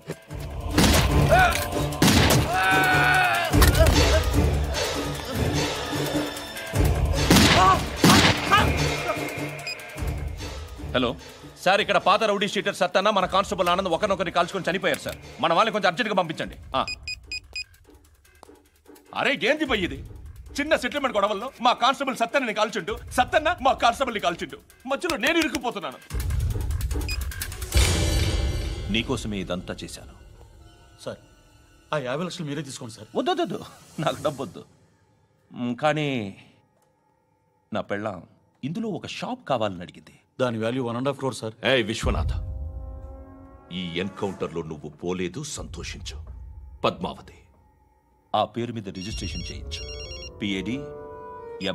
హలో సార్, ఇక్కడ పాత రౌడీ షీటర్ సత్తన్న మన కానిస్టేబుల్ ఆనంద్ ఒకరినొకరిని కాల్చుకొని చనిపోయారు సార్. మన వాళ్ళని కొంచెం అర్జెంట్గా పంపించండి. అరే ఏంది పోయి ఇది? చిన్న సెటిల్మెంట్ గొడవల్లో మా కానిస్టేబుల్ సత్తన్నని కాల్చుంటూ, సత్తన్న మా కానిస్టేబుల్ని కాల్చుంటూ మధ్యలో నేను ఇరుక్కుపోతున్నాను. నీకోసమే ఇదంతా చేశాను సార్. ఆ 50 లక్షలు మీరే తీసుకోండి సార్. వద్దొద్దు, నాకు డబ్బొద్దు. కానీ నా పెళ్ళాం ఇందులో ఒక షాప్ కావాలని అడిగింది. దాని వాల్యూ 1.5 crore సార్. ఏ విశ్వనాథ, ఈ ఎన్కౌంటర్లో నువ్వు పోలేదు, సంతోషించు. పద్మావతి ఆ పేరు మీద రిజిస్ట్రేషన్ చేయించు. PAD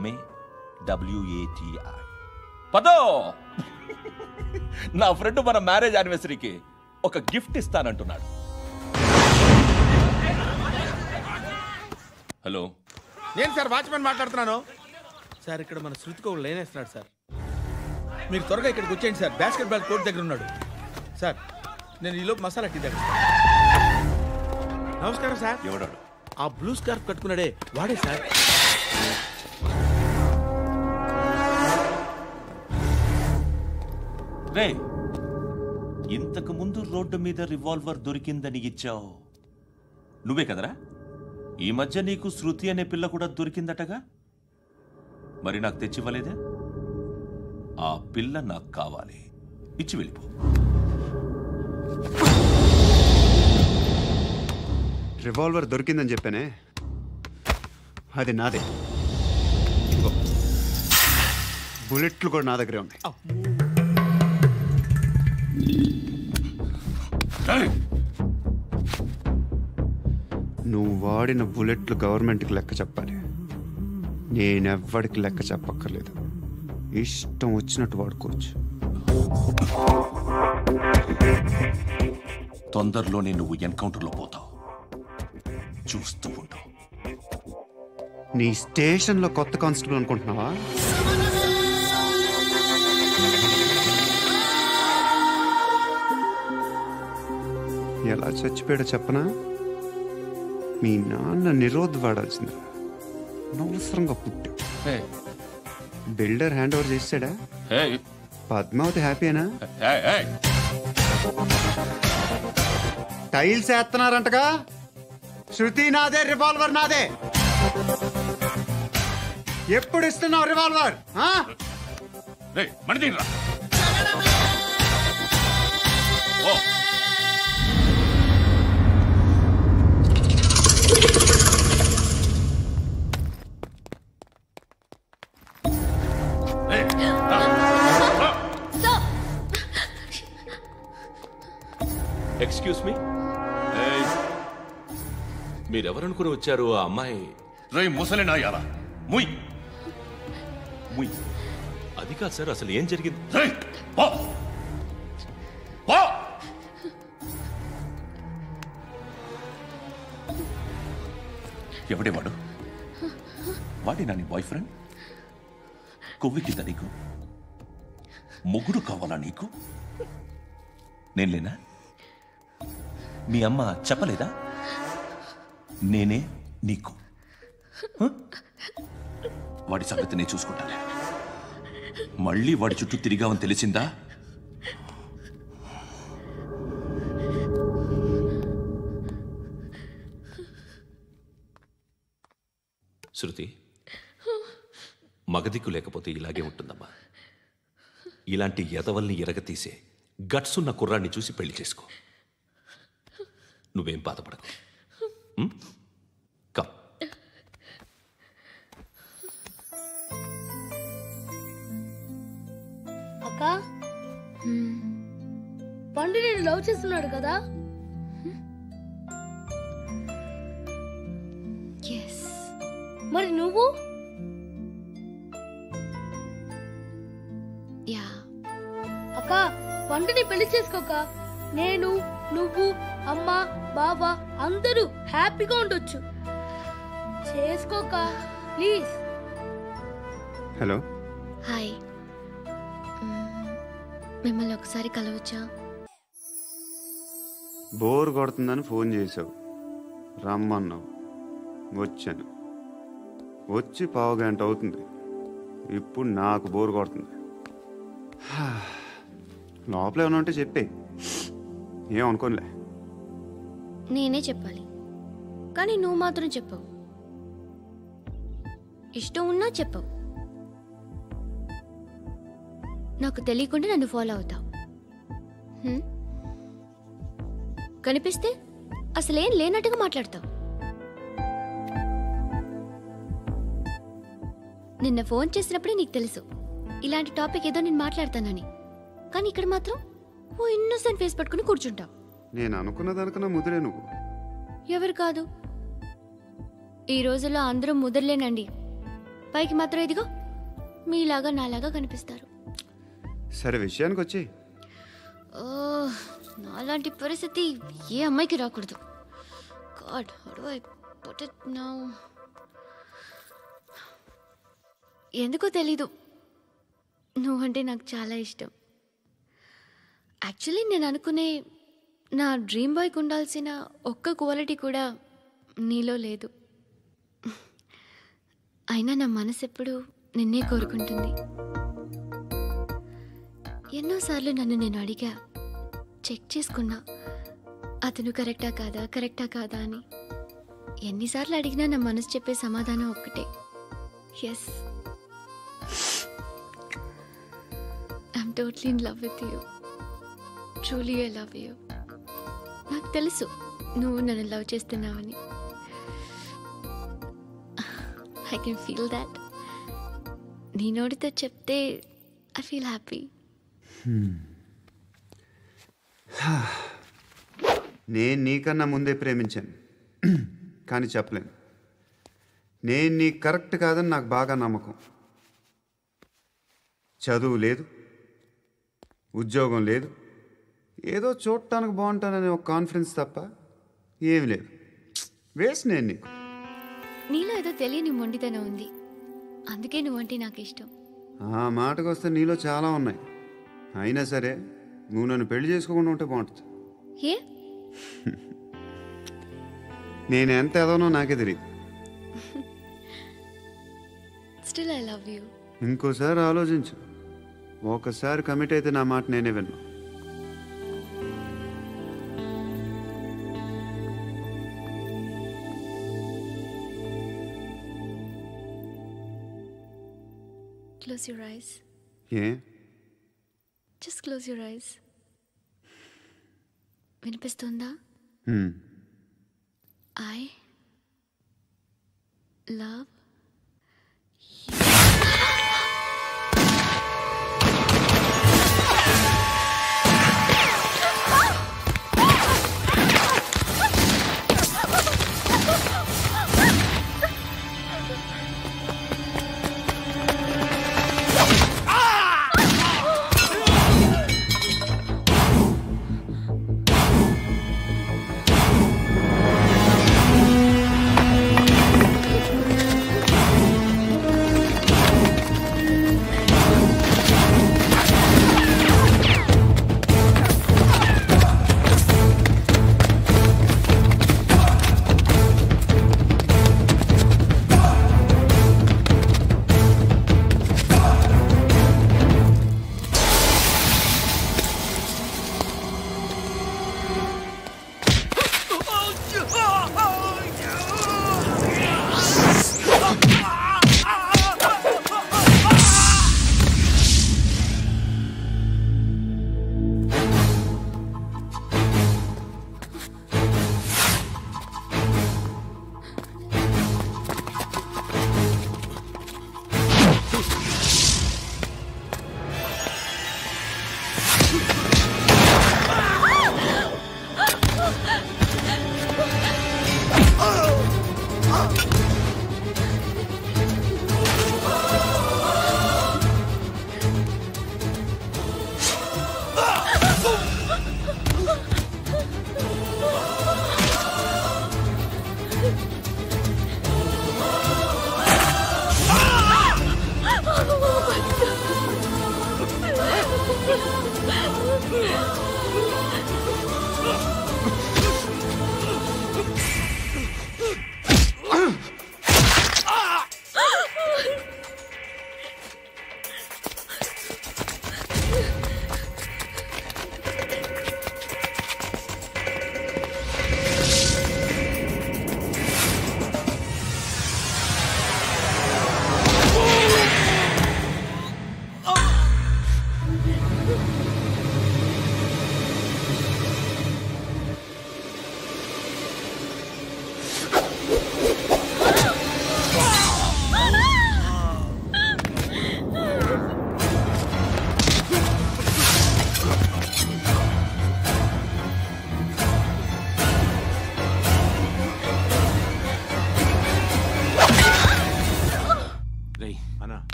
MA WATI. పదో, నా ఫ్రెండ్ మన మ్యారేజ్ యానివర్సరీకి ఒక గిఫ్ట్ ఇస్తానంటున్నాడు. హలో, నేను సార్ వాచ్మెన్ మాట్లాడుతున్నాను సార్. ఇక్కడ మన శృతికి ఒక లైన్ వేస్తున్నాడు సార్. మీరు త్వరగా ఇక్కడికి వచ్చేయండి సార్. బాస్కెట్ బాల్ కోర్ట్ దగ్గర ఉన్నాడు సార్. నేను ఈలోపు మసాలా టీ దగ్గర. నమస్కారం సార్. ఎవడాడు? ఆ బ్లూ స్కార్ఫ్ కట్టుకున్నాడే వాడే సార్. రే, ఇంతకు ముందు రోడ్డు మీద రివాల్వర్ దొరికిందని ఇచ్చావు నువ్వే కదరా? ఈ మధ్య నీకు శృతి అనే పిల్ల కూడా దొరికిందటగా. మరి నాకు తెచ్చివ్వలేదే? ఆ పిల్ల నాకు కావాలి, ఇచ్చి వెళ్ళిపో. రివాల్వర్ దొరికిందని చెప్పానే, అది నాదే. బుల్లెట్లు కూడా నా దగ్గరే ఉన్నాయి. నువ్వు వాడిన బుల్లెట్లు గవర్నమెంట్కి లెక్క చెప్పాలి. నేనెవ్వడికి లెక్క చెప్పక్కర్లేదు. ఇష్టం వచ్చినట్టు వాడుకోవచ్చు. తొందరలోనే నువ్వు ఎన్కౌంటర్లో పోతావు, చూస్తూ ఉంటావు. నీ స్టేషన్లో కొత్త కానిస్టేబుల్ అనుకుంటున్నావా? ఎలా చచ్చిపోయాడో చెప్పనా? మీ నాన్న నిరోధ్ వాడాల్సింది. అనవసరంగా పుట్టావు. బిల్డర్ హ్యాండ్ ఓవర్ చేసాడా? పద్మావతి హ్యాపీనా? టైల్స్ వేస్తున్నారంటగా. శృతి నాదే, రివాల్వర్ నాదే. ఎప్పుడు ఇస్తున్నావు రివాల్వర్? ఎక్స్క్యూజ్ మీ, మీరెవరనుకుని వచ్చారు? ఆ అమ్మాయి రై ముసలి నాయాల ముయ్ ముయ్. అది కాదు సార్, అసలు ఏం జరిగింది? ఎవడే వాడు? వాడేనా నీ బాయ్ ఫ్రెండ్? కొవ్వికిందా నీకు? మొగుడు కావాలా నీకు? నేను లేనా? మీ అమ్మ చెప్పలేదా నేనే నీకు? వాడి సంగతి నేను చూసుకుంటాను. మళ్ళీ వాడి చుట్టూ తిరిగావని తెలిసిందా? శృతి, మగదిక్కు లేకపోతే ఇలాగే ఉంటుందమ్మా. ఇలాంటి ఎదవల్ని ఎరగతీసే గట్స్ ఉన్న కుర్రాన్ని చూసి పెళ్లి చేసుకో. నువ్వేం బాధపడకు. కమ్. అక్క, పండు నేను లవ్ చేస్తున్నాడు కదా? మరి నువ్వు? అక్క, పండుని పెళ్లి చేసుకోక నేను, నువ్వు, అమ్మ, బావ అందరూ హ్యాపీగా ఉండొచ్చు. చేసుకోక ప్లీజ్. హలో. హాయ్, మిమ్మల్ని ఒకసారి కలవచ్చా? బోర్ కొడుతుందని ఫోన్ చేసావు, రమ్మన్నావు, వచ్చాను. వచ్చి పావుగంట అవుతుంది. ఇప్పుడు నాకు బోర్ కొడుతుంది. లోపల ఏమన్నా ఉంటే చెప్పే, ఏమనుకోనిలే. నేనే చెప్పాలి, కానీ నువ్వు మాత్రం చెప్పవు. ఇష్టం ఉన్నా చెప్పవు. నాకు తెలియకుండా నన్ను ఫాలో అవుతావు. కనిపిస్తే అసలేం లేనట్టుగా మాట్లాడతావు. నిన్న ఫోన్ చేసినప్పుడే నీకు తెలుసు ఇలాంటి టాపిక్ ఏదో నేను మాట్లాడతానని. కానీ ఇక్కడ మాత్రం ఓ ఇన్నోసెంట్ ఫేస్ పట్టుకుని కూర్చుంటావు. నేను అనుకున్న దానికన్నా ముదిరే నువ్వు. ఎవరు కాదు, ఈ రోజుల్లో అందరూ ముదరలేనండి. పైకి మాత్రం ఇదిగో మీలాగా నాలాగా కనిపిస్తారు. సరే విషయానికి వచ్చి, నాలాంటి పరిస్థితి ఏ అమ్మాయికి రాకూడదు. God, how do I put it now? ఎందుకో తెలీదు, నువ్వంటే నాకు చాలా ఇష్టం. యాక్చువల్లీ నేను అనుకునే నా డ్రీమ్ బాయ్కి ఉండాల్సిన ఒక్క క్వాలిటీ కూడా నీలో లేదు. అయినా నా మనసు ఎప్పుడు నిన్నే కోరుకుంటుంది. ఎన్నోసార్లు నన్ను నేను అడిగా, చెక్ చేసుకున్నా అతను కరెక్టా కాదా అని. ఎన్నిసార్లు అడిగినా నా మనసు చెప్పే సమాధానం ఒక్కటే, yes, I'm totally in love with you. Truly I love you. నాకు తెలుసు నువ్వు నన్ను లవ్ చేస్తున్నావని. I can feel that. నీ నోటితో చెప్తే ఐ ఫీల్ హ్యాపీ. నేను నీకన్నా ముందే ప్రేమించాను, కానీ చెప్పలేను. నేను నీకు కరెక్ట్ కాదని నాకు బాగా నమ్మకం. చదువు లేదు, ఉద్యోగం లేదు, ఏదో చూడటానికి బాగుంటాననే ఒక కాన్ఫిడెన్స్ తప్ప ఏమి లేదు. వేస్ట్ నేను నీకు. నీలో ఏదో తెలియని మొండితనం ఉంది, అందుకే నువ్వంటే నాకు ఇష్టం. ఆ మాటకు వస్తే నీలో చాలా ఉన్నాయి. అయినా సరే నువ్వు నన్ను పెళ్లి చేసుకోకుండా ఉంటే బాగుంటుంది. ఏ? నేను ఎంత ఎదవనో నాకే తెలియదు. Still I love you. ఇంకోసారి ఆలోచించు. ఒకసారి కమిట్ అయితే నా మాట నేనే విన్నా. Close your eyes. A? Just close your eyes. వినిపిస్తుందా? I love you.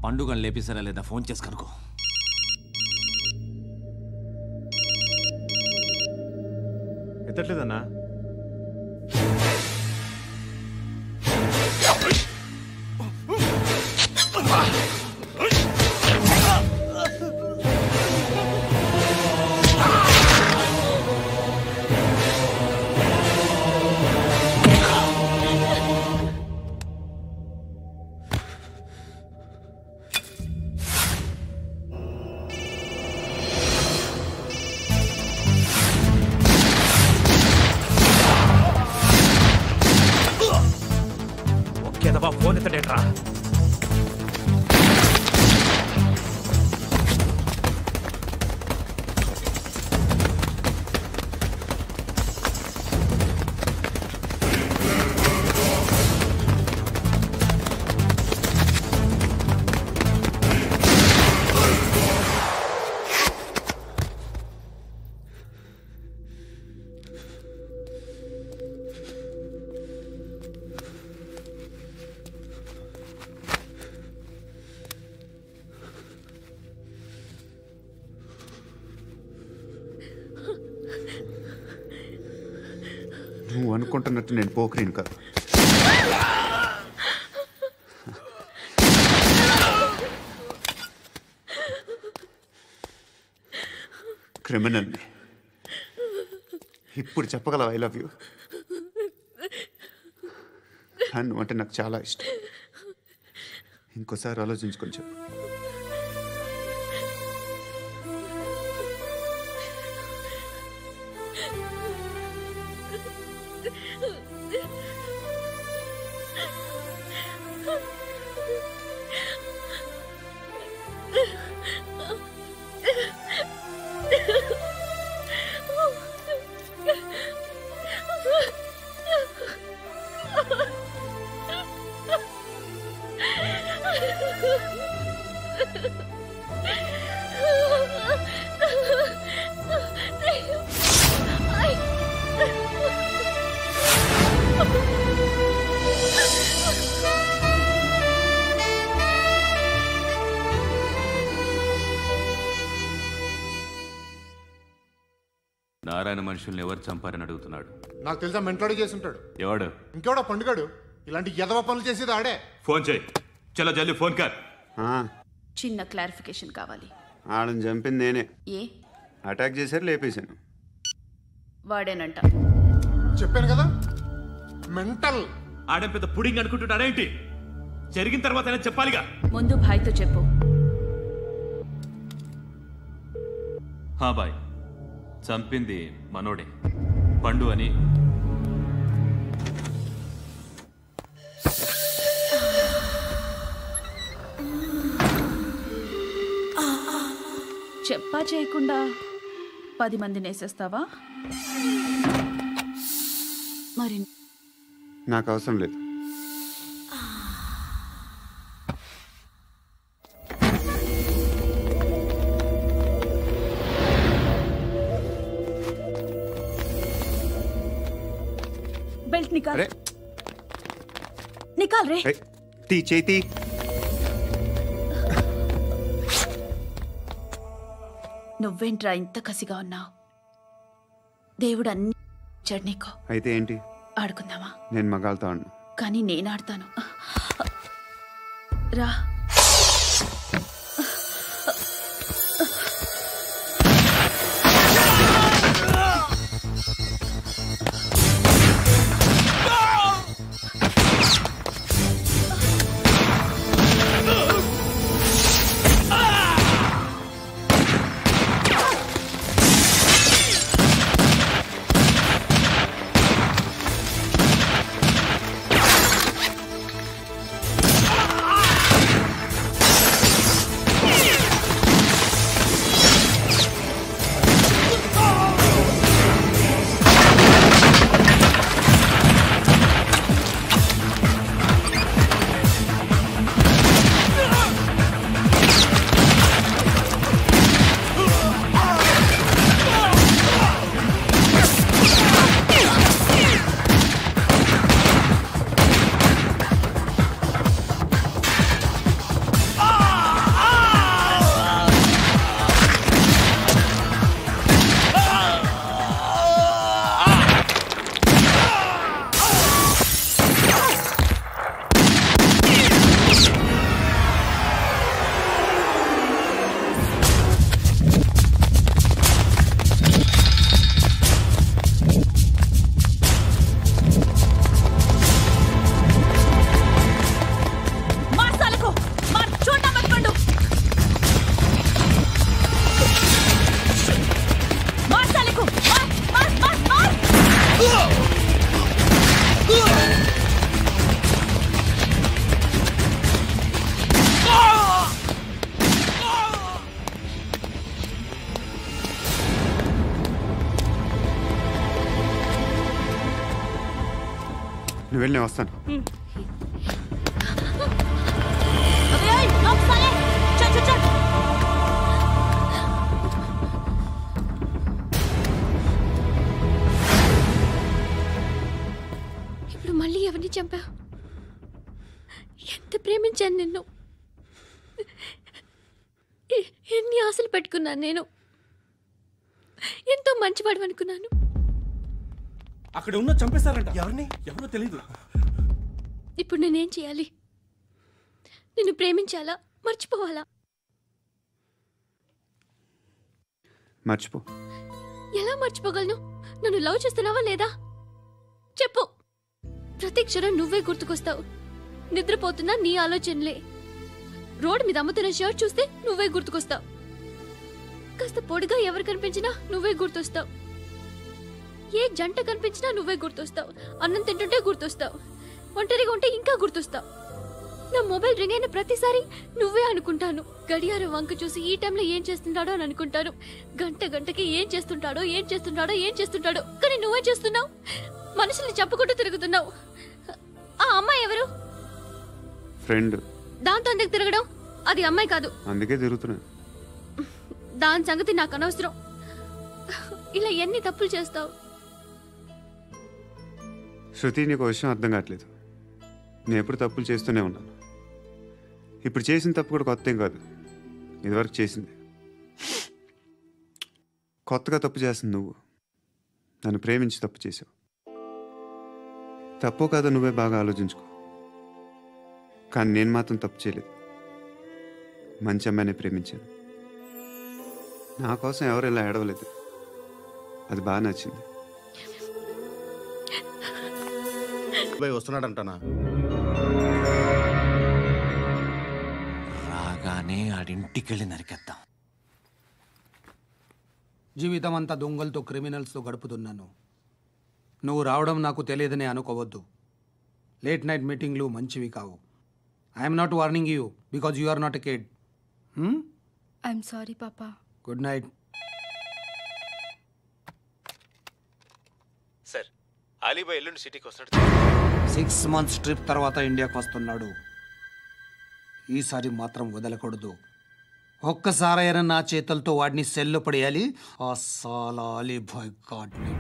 పండుగను లేపేసారా లేదా ఫోన్ చేసి కనుకో. ఎత్తట్లేదన్నా. ఫోన్ ఎత్తడేట్రా? నువ్వు అనుకుంటున్నట్టు నేను పోకరీని కాదు. క్రిమినల్ని. ఇప్పుడు చెప్పగలవు ఐ లవ్ యూ. నువ్వు అంటే నాకు చాలా ఇష్టం. ఇంకోసారి ఆలోచించుకొని చెప్పు. నారాయణ మనుషుల్ని ఎవరు చంపారని అడుగుతున్నాడు. నాకు తెలుసా మెంటలాడి చేసి ఉంటాడు. ఎవడు? ఇంకెవడా పండుగాడు. ఇలాంటి ఎదవ పనులు చేసేది ఆడే. ఫోన్ చేయి. చలో జల్దీ ఫోన్ కర్. చిన్న క్లారిఫికేషన్ కావాలి. ఆడని చంపింది నేనే. ఏ అటాక్ చేశారు, లేపేశాను. వాడేనంట. చెప్పాను కదా మెంటల్. ఆడే పెద్ద పుడింగ్ అనుకుంటున్నాడేంటి? జరిగిన తర్వాత చెప్పాలిగా. ముందు భాయ్తో చెప్పు. హా బాయ్, చంపింది మనోడే, పండు అని. చెప్పా చేయకుండా 10 మందిని వేసేస్తావా? మరి నాకు అవసరం లేదు. बेल्ट निकाल। निकाल रे। ती चेती। నువ్వేంట్రా ఇంత కసిగా ఉన్నావు? దేవుడు అన్ని ఇచ్చాడు నీకు. అయితే ఏంటి? ఆడుకుందామా? నేను మగాళ్ళతో ఆడను. కానీ నేను ఆడతాను. రా. నువ్వు వెళ్ళి నేను వస్తాను. ఇప్పుడు మళ్ళీ ఎవరిని చంపా? ఎంత ప్రేమించాను నిన్ను, ఎన్ని ఆశలు పెట్టుకున్నాను నేను. ఎంతో మంచివాడు అనుకున్నాను. అక్కడ ఉన్న చంపేశారంట. ఎవరిని? ఎవరో తెలీదు. ఇప్పుడు నేనేం చేయాలి? నిన్ను ప్రేమించాలా, మర్చిపోవాలా? మర్చిపో. ఎలా మర్చిపోగలను? నన్ను లవ్ చేస్తున్నావా లేదా చెప్పు. ప్రతి క్షణం నువ్వే గుర్తుకొస్తావు. నిద్రపోతున్నా నీ ఆలోచనలే. రోడ్డు మీద అమ్ముతున్న షర్ట్ చూస్తే నువ్వే గుర్తుకొస్తావు. కాస్త పొడిగా ఎవరు కనిపించినా నువ్వే గుర్తొస్తావు. ఏ జంట కనిపించినా నువ్వే గుర్తొస్తావు. అన్నం తింటుంటే గుర్తొస్తావు. ఒంటరిగా ఉంటే ఇంకా గుర్తొస్తావు. నా మొబైల్ రింగ్ అయిన ప్రతిసారి నువ్వే అనుకుంటాను. గడియారం వంక చూసి ఈ టైంలో ఏం చేస్తుంటాడో అని అనుకుంటాను. గంట గంటకి ఏం చేస్తుంటాడో కానీ నువ్వే చేస్తున్నావు. మనుషుల్ని చంపుకుంటూ తిరుగుతున్నావు. ఆ అమ్మాయి ఎవరు? ఫ్రెండ్. దాంతో ఎందుకు తిరగడం? అది అమ్మాయి కాదు. అందుకే తిరుగుతున్నా. దాని సంగతి నాకు అనవసరం. ఇలా ఎన్ని తప్పులు చేస్తావు? శృతి, నీకు విషయం అర్థం కావట్లేదు. నేను ఎప్పుడు తప్పులు చేస్తూనే ఉన్నాను. ఇప్పుడు చేసిన తప్పు కూడా కొత్త ఏం కాదు, ఇదివరకు చేసింది. కొత్తగా తప్పు చేస్తుంది నువ్వు. నన్ను ప్రేమించి తప్పు చేసావు. తప్పు కాదో నువ్వే బాగా ఆలోచించుకో. కానీ నేను మాత్రం తప్పు చేయలేదు. మంచి అమ్మాయిని ప్రేమించాను. నా కోసం ఎవరు ఇలా ఏడవలేదు. అది బాగా నచ్చింది. వస్తున్నాడంటనా? రాగానే ఆడింటికెళ్ళి నరికేద్దాం. జీవితం అంతా దొంగలతో, క్రిమినల్స్తో గడుపుతున్నాను. నువ్వు రావడం నాకు తెలియదని అనుకోవద్దు. లేట్ నైట్ మీటింగ్లు మంచివి కావు. I'm not warning you because you are not a kid. I'm sorry papa. Good night. Sir, Alibhai ఎల్లుండి సిటీకి వస్తాడు. 6 months ట్రిప్ తర్వాత ఇండియాకి వస్తున్నాడు. ఈసారి మాత్రం వదలకూడదు. ఒక్కసారైనా నా చేతులతో వాడిని సెల్లో పడేయాలి. ఆ సాలా అలీబాయ్ గాడ్ని.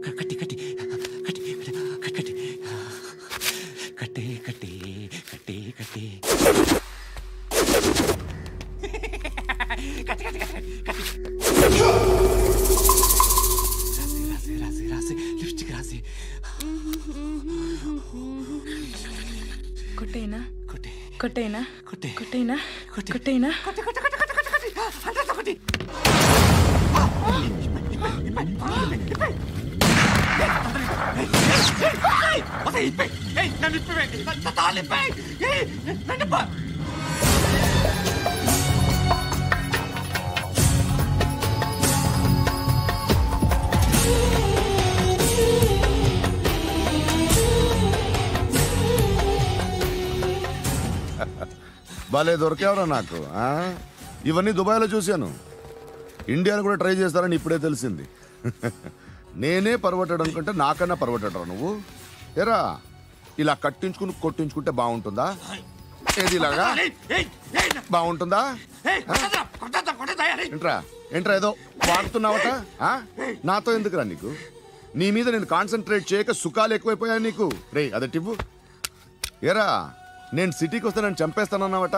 కట్టి కట్టి కట్టి కట్టి కట్టి కట్టి కట్టి కట్టి రాసి రాసి లిప్స్టిక్ రాసి కొట్టేనా కొట్టే కొట్టేనా కొట్టే కొట్టేనా కొట్టేనా భలే దొరికేవరా నాకు. ఇవన్నీ దుబాయ్లో చూశాను. ఇండియాలో కూడా ట్రై చేస్తారని ఇప్పుడే తెలిసింది. నేనే పర్వటాడు అనుకుంటే నాకన్నా పర్వటాడరా నువ్వు. ఎరా ఇలా కట్టించుకుని కొట్టించుకుంటే బాగుంటుందా? ఏది ఇలాగా బాగుంటుందా? ఏంట్రా ఏంట్రా ఏదో వాడుతున్నావట? నాతో ఎందుకురా నీకు? నీ మీద నేను కాన్సన్ట్రేట్ చేయక సుఖాలు ఎక్కువైపోయాయి నీకు. రే అదటివ్వు. ఎరా నేను సిటీకి వస్తే నన్ను చంపేస్తానన్నావట.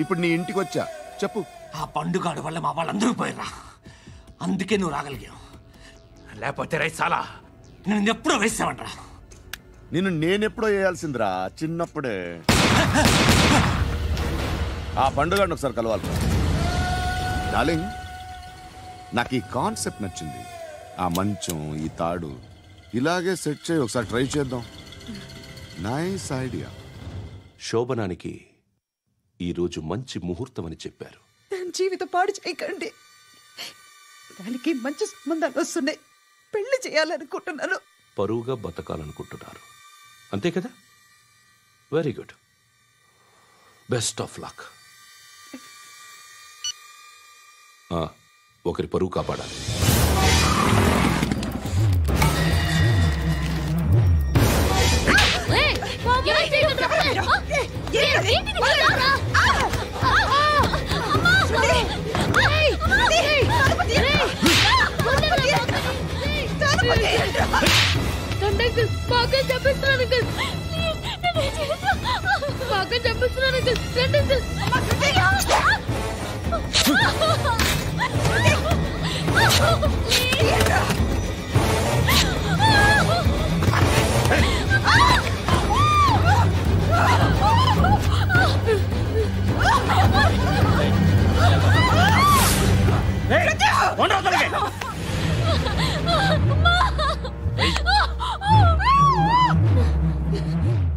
ఇప్పుడు నీ ఇంటికి వచ్చా. చెప్పు. ఆ పండుగాడు వల్ల మా వాళ్ళందరూ పోయిరా. అందుకే నువ్వు రాగలిగావు. లేకపోతే రైసాలా నేను ఎప్పుడో వేసావంటరా. నిన్ను నేనెప్పుడో వేయాల్సిందిరా, చిన్నప్పుడే. ఆ పండుగను ఒకసారి కలవాలి డార్లింగ్. నాకు ఈ కాన్సెప్ట్ నచ్చింది. ఆ మంచం, ఈ తాడు ఇలాగే సెట్ చేయి. ఒకసారి ట్రై చేద్దాం. Nice idea. శోభనానికి ఈరోజు మంచి ముహూర్తం అని చెప్పారు. దాని జీవితం పాడు చేయకండి. దానికి మంచి సంబంధాలు వస్తున్నాయి. పెళ్లి చేయాలనుకుంటున్నాను. పరువుగా బతకాలనుకుంటున్నారు అంతే కదా? Very good. Best of luck. ఒకరి పరువు కాపాడాలి.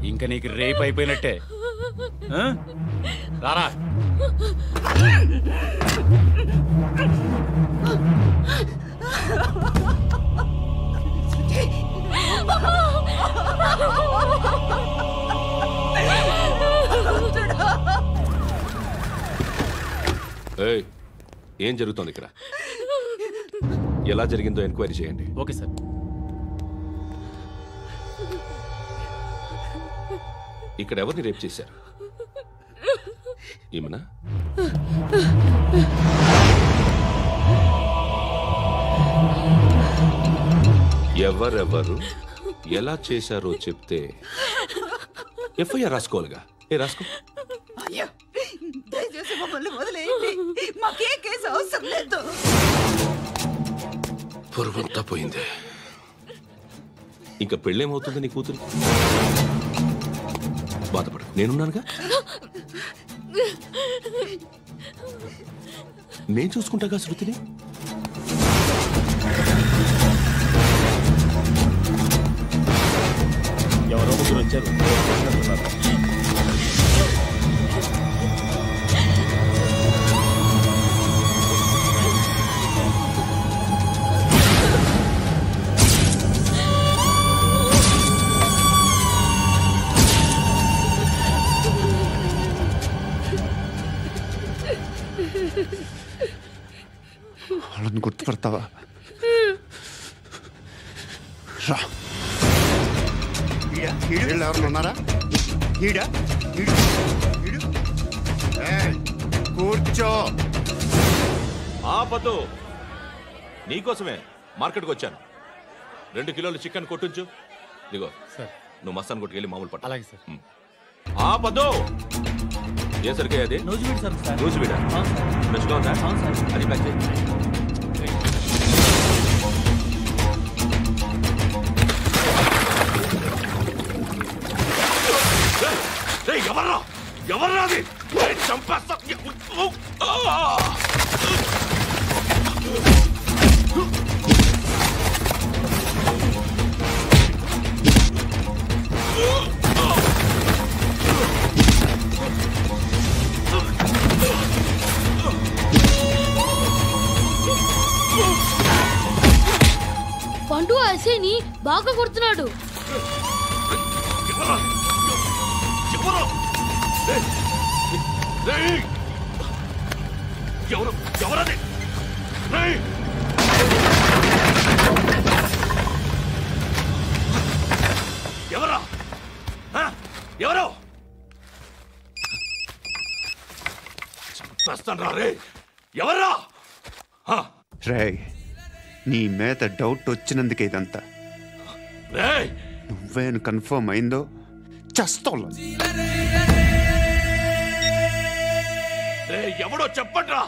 ఇంకా నీకు రేపు అయిపోయినట్టే. రారా. ఏం జరుగుతోంది ఇక్కడ? ఎలా జరిగిందో ఎంక్వైరీ చేయండి. Okay sir. ఇక్కడ ఎవరిని రేప్ చేశారు? ఈమెనా? ఎవరెవరు ఎలా చేశారో చెప్తే ఎఫ్ఐఆర్ రాసుకోవాలిగా. రాసుకో. అయ్యో, దయచేసి మమ్మల్ని వదిలేయండి. మాకే కేసు అవసరం లేదు. పొరువంతా పోయింది. ఇంకా పెళ్ళేమవుతుంది నీ కూతురు? బాధపడు, నేనున్నానుగా. నేను చూసుకుంటాగా శృతిని. ఎవరో ముగ్గురు వచ్చారు. వాళ్ళని గుర్తుపడతావా? రా. ఎవరు ఉన్నారా? కూర్చో. ఆపదు. నీకోసమే మార్కెట్కి వచ్చాను. 2 కిలోలు చికెన్ కొట్టించు. ఇదిగో సార్. నువ్వు మస్తాన్ కొట్టుకెళ్ళి మామూలు పట్టు. అలాగే సార్. ఆపదు. ఏ సరికే అది? నూజివీడు సార్. నూజివీడా? ఫ్రెష్గా ఉందా? అది ప్యాక్ చేయి. ఎవర్రా? ఎవర్రా అది? చంపేస్తా. పండు అసేని బాగా కొడుతున్నాడు. ఎవరది? ఎవరా? ఎవరు? చంపేస్తాను రే. ఎవర్రా? రే, నీ మీద డౌట్ వచ్చినందుకే ఇదంతా. నువ్వేను కన్ఫర్మ్ అయిందో చేస్తావు. ఎవడో చెప్పండ్రా.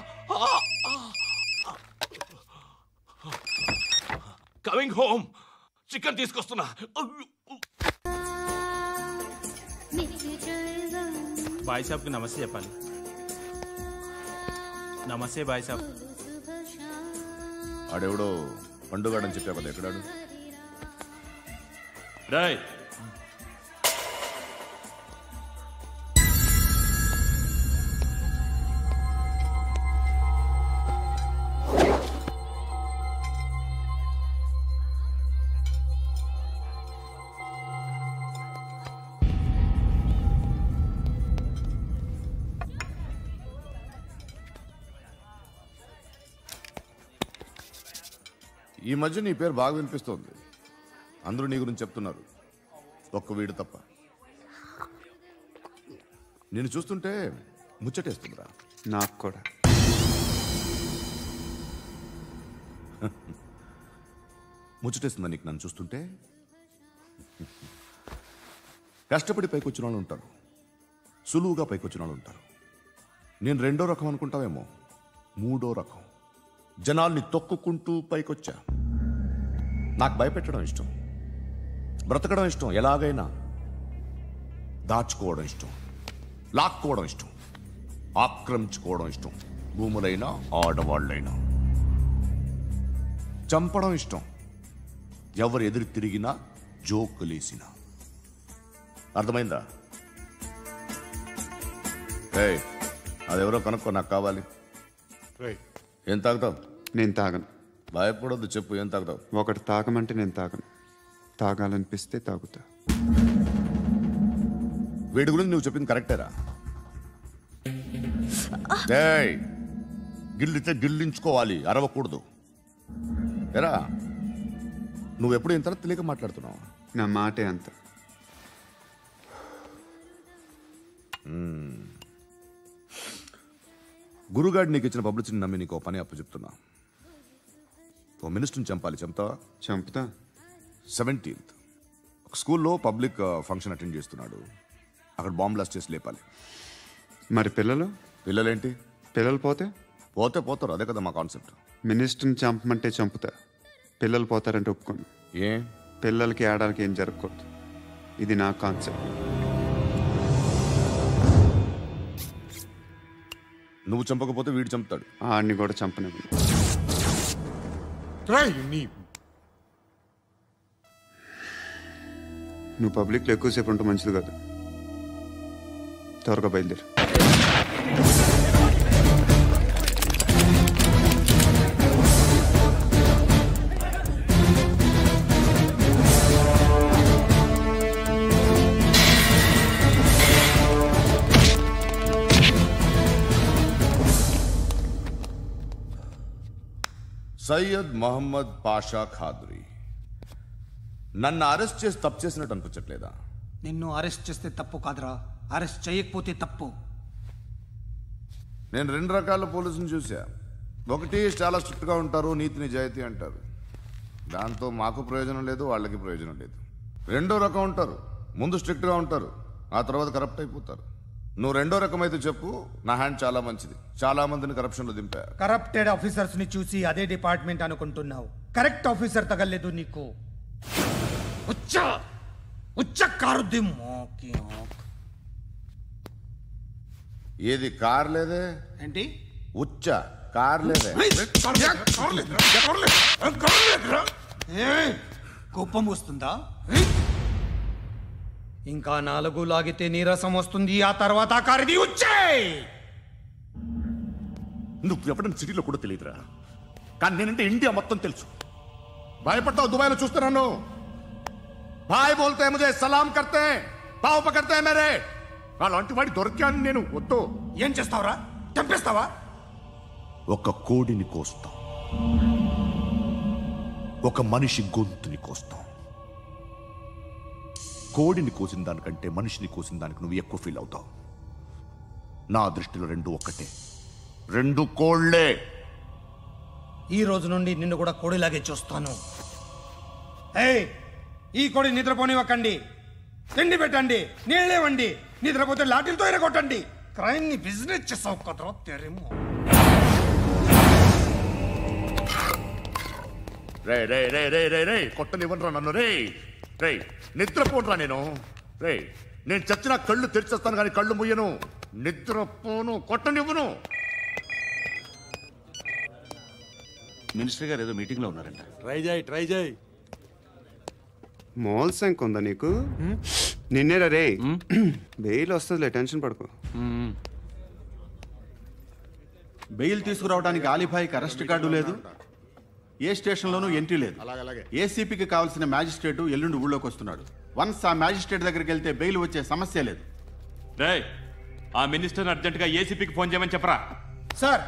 Coming home. చికెన్ తీసుకొస్తున్నా. బాయ్ సాబ్కి నమస్తే చెప్పాలి. నమస్తే బాయ్ సాబ్. ఆడెవడో పండుగాడని చెప్పావు కదా, ఎక్కడాడు? రాయ్. ఈ మధ్య నీ పేరు బాగా వినిపిస్తోంది. అందరూ నీ గురించి చెప్తున్నారు, ఒక్క వీడు తప్ప. నేను చూస్తుంటే ముచ్చటేస్తుందిరా. నాకు కూడా. ముచ్చటేస్తుందా నీకు నన్ను చూస్తుంటే? కష్టపడి పైకి వచ్చిన వాళ్ళు ఉంటారు, సులువుగా పైకి వచ్చిన వాళ్ళు ఉంటారు. నేను రెండో రకం అనుకుంటావేమో, మూడో రకం. జనాల్ని తొక్కుకుంటూ పైకొచ్చా. నాకు భయపెట్టడం ఇష్టం, బ్రతకడం ఇష్టం, ఎలాగైనా దాచుకోవడం ఇష్టం, లాక్కోవడం ఇష్టం, ఆక్రమించుకోవడం ఇష్టం. భూములైనా ఆడవాళ్ళైనా చంపడం ఇష్టం, ఎవరు ఎదురు తిరిగినా జోకులేసినా. అర్థమైందా? ఏయ్, అదెవరో కనుక్కో, నాకు కావాలి. ఏం తాగుతావు? నేను తాగను. భయపడొద్దు, చెప్పు ఏం తాగుతావు? ఒకటి తాగమంటే నేను తాగను, తాగాలనిపిస్తే తాగుతా. వీడి గురించి నువ్వు చెప్పింది కరెక్టేరా? ఏయ్, గిల్లితే గిల్లించుకోవాలి, అరవకూడదు. ఎరా, నువ్వెప్పుడు ఇంత తెలియక మాట్లాడుతున్నావు? నా మాటే అంత. గురుగాడు నీకు ఇచ్చిన పబ్లిసిటీని నమ్మి నీకు పని అప్పు చెప్తున్నా. ఓ మినిస్టర్ని చంపాలి, చంపుతావా? చంపుతా. 17th ఒక స్కూల్లో పబ్లిక్ ఫంక్షన్ అటెండ్ చేస్తున్నాడు, అక్కడ బాంబ్ బ్లాస్ట్ చేసి లేపాలి. మరి పిల్లలు? పిల్లలేంటి? పిల్లలు పోతే పోతారు, అదే కదా మా కాన్సెప్ట్. మినిస్టర్ని చంపమంటే చంపుతా, పిల్లలు పోతారంటే ఒప్పుకోను. ఏ? పిల్లలకి ఆడాలకి ఏం జరగకూడదు, ఇది నా కాన్సెప్ట్. నువ్వు చంపకపోతే వీడు చంపుతాడు. ఆడిని కూడా చంపనివ్వను. నువ్వు పబ్లిక్లో ఎక్కువసేపు ఉంటే మంచిది కాదు. త్వరగా బయలుదేరు. సయ్యద్ మహమ్మద్ పాషా ఖాద్రీ నన్ను అరెస్ట్ చేసి తప్పు చేసినట్టు అనిపించట్లేదా? నిన్ను అరెస్ట్ చేస్తే తప్పు కాదురా, అరెస్ట్ చేయకపోతే తప్పు. నేను 2 రకాల పోలీసుని చూసా. ఒకటి చాలా స్ట్రిక్ట్గా ఉంటారు, నీతి నిజాయితీ అంటారు, దాంతో మాకు ప్రయోజనం లేదు, వాళ్ళకి ప్రయోజనం లేదు. రెండో రకం ఉంటారు, ముందు స్ట్రిక్ట్గా ఉంటారు, ఆ తర్వాత కరప్ట్ అయిపోతారు. నువ్వు రెండో రకం అయితే చెప్పు, నా హ్యాండ్ చాలా మంచిది, చాలా మందిని కరప్షన్లో దింపా. కరప్టెడ్ ఆఫీసర్స్ ని చూసి అదే డిపార్ట్మెంట్ అనుకుంటున్నావు, కరెక్ట్ ఆఫీసర్ తగలేదు నీకు. ఏది కార్ లేదే? ఏంటి? ఉచ్చ కార్ లేదే? కోపం వస్తుందా? ఇంకా 4 లాగితే నీరసం వస్తుంది, ఆ తర్వాత కారిది ఉచ్చే. నువ్వు ఎప్పుడైనా సిటీలో కూడా తెలియదురా, కానీ నేనంటే ఇండియా మొత్తం తెలుసు. భయపడతావు? దుబాయ్లో చూస్తున్నాను. భాయ్ బోల్తే ముజే సలాం కర్తే, పావు పకడ్తే మేరే. అలాంటి వాడి దొరికాను నేను. వద్దు. ఏం చేస్తావురా? చంపేస్తావా? ఒక కోడిని కోస్తాం, ఒక మనిషి గొంతుని కోస్తాం. కోడిని కోసిన దానికంటే మనిషిని కోసిన దానికి నువ్వు ఎక్కువ ఫీల్ అవుతావు. నా దృష్టిలో 2 ఒక్కటే, 2 కోళ్లే. ఈ రోజు నుండి నిన్ను కూడా కోడిలాగే చూస్తాను. ఏయ్, ఈ కోడి నిద్రపోనివ్వకండి, తిండి పెట్టండి, నీళ్ళేవండి. నిద్రపోతే లాఠీలతో ఎరగొట్టండి. క్రైమ్ ని బిజినెస్ చేసావు కదరా తెరేమో. రే రే రే రే రే రే కొట్టనివ్వనరా నన్ను. రే రే నిద్రపోనరా నేను. రే నేను చచ్చిన కళ్ళు తెరిచేస్తాను కానీ కళ్ళు ముయ్యను. నిద్రపోను, కొట్టనివ్వను. మినిస్టర్ గారు ఏదో మీటింగ్ లో ఉన్నారంట. ట్రై చేయి. మోల్ సంక్ ఉందా నీకు? నిన్నేరా రే. బెయిల్ వస్తుందిలే, టెన్షన్ పడుకో. బెయిల్ తీసుకురావడానికి ఆలిభాయికి అరెస్ట్ కార్డు లేదు, ఏ స్టేషన్లోనూ ఎంట్రీ లేదు. ఏసీపీకి కావాల్సిన మ్యాజిస్ట్రేటు ఎల్లుండి ఊళ్ళోకి వస్తున్నాడు. వన్స్ ఆ మ్యాజిస్ట్రేట్ దగ్గరికి వెళ్తే బెయిల్ వచ్చే సమస్య లేదు. రేయ్, ఆ మినిస్టర్ అర్జెంటుగా ఏసీపీకి ఫోన్ చేయమని చెప్పరా. సార్.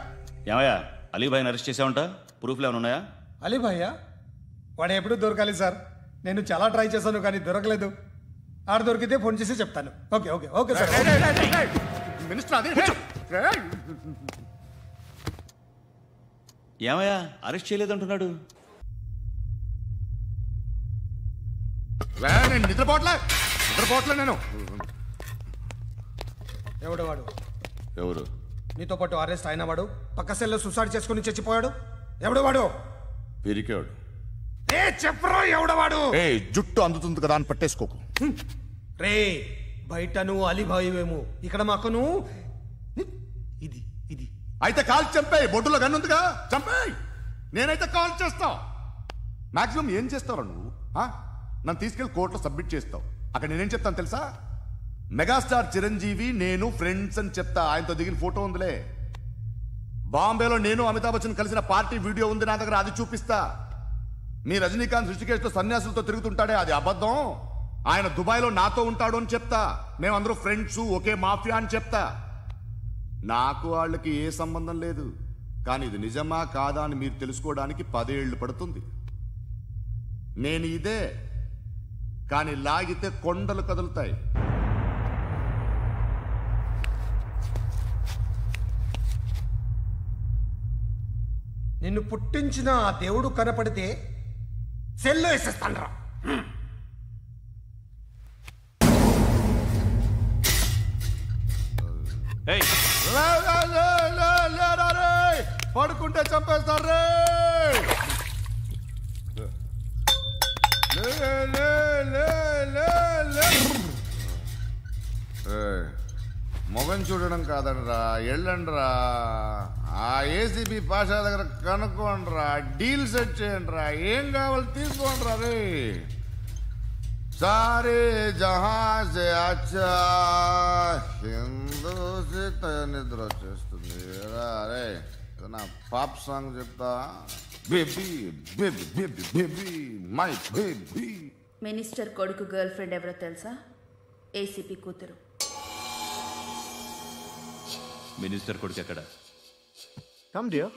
ఏమయ్యా, అలీభాయిని అరెస్ట్ చేసావంట? ప్రూఫ్లు ఏమైనా ఉన్నాయా? అలీభాయ్యా? వాడు ఎప్పుడు దొరకాలి సార్. నేను చాలా ట్రై చేశాను కానీ దొరకలేదు. ఆడ దొరికితే ఫోన్ చేసి చెప్తాను. Okay okay okay sir. Minister అదే ఏమయ్యా అరెస్ట్ చేయలేదంటున్నాడు? నేను నిద్రపోవట్లే నేను. ఎవడు వాడు? ఎవరు? నీతో పాటు అరెస్ట్ అయిన వాడు, పక్క సెల్లో సూసైడ్ చేసుకుని చచ్చిపోయాడు. ఎవడు వాడు? పిరికాడు. ఏ చెప్పరా ఎవడవాడు? ఏ జుట్టు అందుతుంది కదా అని పట్టేసుకోకు. రే బయట నువ్వు అలీబాయివేమో, ఇక్కడ మాకు నువ్వు ఇది ఇది. అయితే కాల్ చంపేయి, బొడ్డులో గన్నుందిగా చంపేయి. నేనైతే కాల్ చేస్తా. మాక్సిమం ఏం చేస్తావు నువ్వు? నన్ను తీసుకెళ్లి కోర్టులో సబ్మిట్ చేస్తావు. అక్కడ నేనేం చెప్తాను తెలుసా? మెగాస్టార్ చిరంజీవి నేను ఫ్రెండ్స్ అని చెప్తా. ఆయనతో దిగిన ఫోటో ఉందిలే. బాంబేలో నేను అమితాబ్ బచ్చన్ కలిసిన పార్టీ వీడియో ఉంది నా దగ్గర, అది చూపిస్తా. మీ రజనీకాంత్ ఋషికేష్తో సన్యాసులతో తిరుగుతుంటాడే, అది అబద్ధం. ఆయన దుబాయ్లో నాతో ఉంటాడు అని చెప్తా. మేమందరూ ఫ్రెండ్స్, ఒకే మాఫియా అని చెప్తా. నాకు వాళ్ళకి ఏ సంబంధం లేదు. కానీ ఇది నిజమా కాదా అని మీరు తెలుసుకోవడానికి 10 ఏళ్ళు పడుతుంది. నేను ఇదే, కానీ లాగితే కొండలు కదులుతాయి. నిన్ను పుట్టించిన ఆ దేవుడు కనపడితే సెల్లో వేసేస్తాను రా. పడుకుంటే చంపేస్తారు రే. మొగం చూడడం కాదండ్రా, వెళ్ళండ్రా. ఆ ఏసీబీ పాషా దగ్గర కనుక్కోండ్రా, డీల్ సెట్ చేయండిరా, ఏం కావాలి తీసుకోండిరా రే. సారే జహా సే అచ్చా హిందూ నిద్ర వచ్చేస్తుంది రే. నా పాప్ సాంగ్ చెప్తా. Baby baby baby baby my baby. Minister కొడుకు గర్ల్ ఫ్రెండ్ ఎవరో తెలుసా? ఏసీపీ కూతురు. మినిస్టర్ కొడుకు ఎక్కడ? Come dear.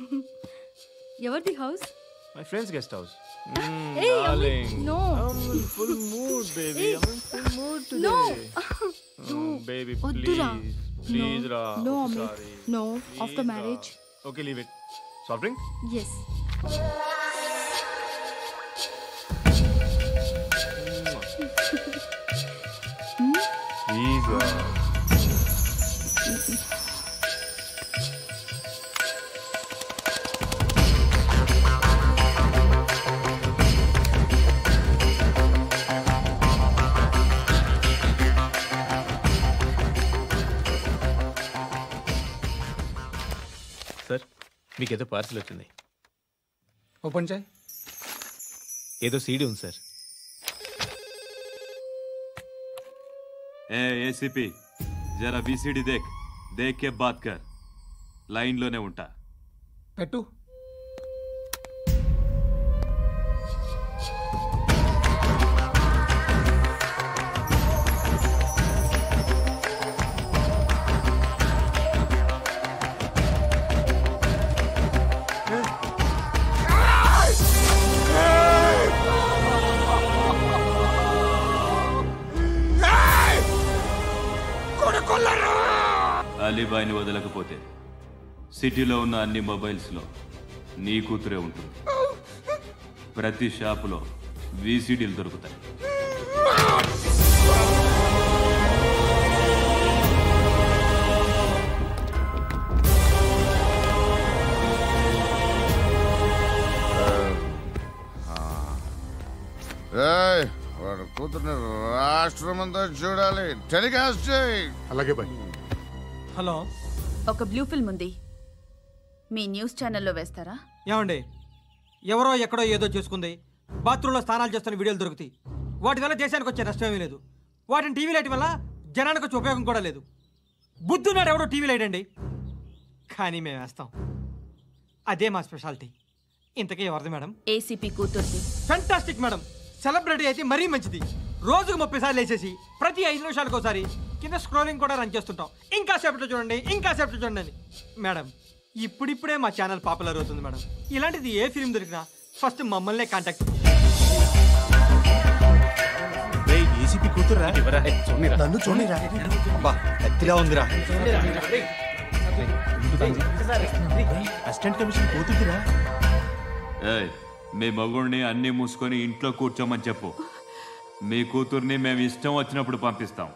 ఎవరిది house? My friend's guest house. Hey, darling. no. I'm in full mood, baby. Hey. I'm in full mood today. No. Baby, వద్దురా. please, Ra. No, I'm Amit. sorry. No, Please, after Ra. marriage. Okay, leave it. Soft drink? Yes. Please, Ra. Sir మీకేదో parcel వచ్చింది. Open చేయి. ఏదో CD ఉంది sir. ACP జరా BCD దేఖ్ కే బాత్ కర్. లైన్లోనే ఉంటా. పెట్టు. అలీబాయిని వదలకపోతే సిటీలో ఉన్న అన్ని మొబైల్స్లో నీ కూతురే ఉంటుంది. ప్రతి షాపులో వీసీడీలు దొరుకుతాయి. వాడు కూతుర్ని రాష్ట్రమంతా చూడాలి. టెలికాస్ట్ చేయి. అలాగే బాయ్. హలో, ఒక బ్లూ ఫిల్మ్ ఉంది, మీ న్యూస్ ఛానల్లో వేస్తారా? ఏమండి, ఎవరో ఎక్కడో ఏదో చేసుకుంది, బాత్రూంలో స్నానాలు చేస్తున్న వీడియోలు దొరుకుతాయి. వాటి వల్ల దేశానికి వచ్చే నష్టమేమీ లేదు. వాటిని టీవీ లైట్ వల్ల జనానికి వచ్చే ఉపయోగం కూడా లేదు. బుద్ధున్నాడు ఎవడో టీవీ లైట్ అండి, కానీ మేము వేస్తాం. అదే మా స్పెషాలిటీ. ఇంతకీ ఎవరిది మేడం? ఏసీపీ కూతుర్ది. Fantastic madam. సెలబ్రిటీ అయితే మరీ మంచిది. రోజుకు 30 సార్లు వేసేసి ప్రతి 5 నిమిషాలకు ఒకసారి కింద స్క్రోలింగ్ కూడా రన్ చేస్తుంటాం. ఇంకా సేపట్లో చూడండి, ఇంకా సేపట్లో చూడండి అని. మేడం, ఇప్పుడిప్పుడే మా ఛానల్ పాపులర్ అవుతుంది మేడం. ఇలాంటిది ఏ ఫిల్మ్ దొరికినా ఫస్ట్ మమ్మల్నే కాంటాక్ట్. ఏసీపీ ఏసీపీ కూతురా నన్ను చూడరా బా ఎత్తిలా ఉందిరా అసిస్టెంట్ కమిషన్ కూతురురా ఏయ్ మీ మగుడిని అన్నీ మూసుకొని ఇంట్లో కూర్చోమని చెప్పు. మీ కూతుర్ని మేము ఇష్టం వచ్చినప్పుడు పంపిస్తాం.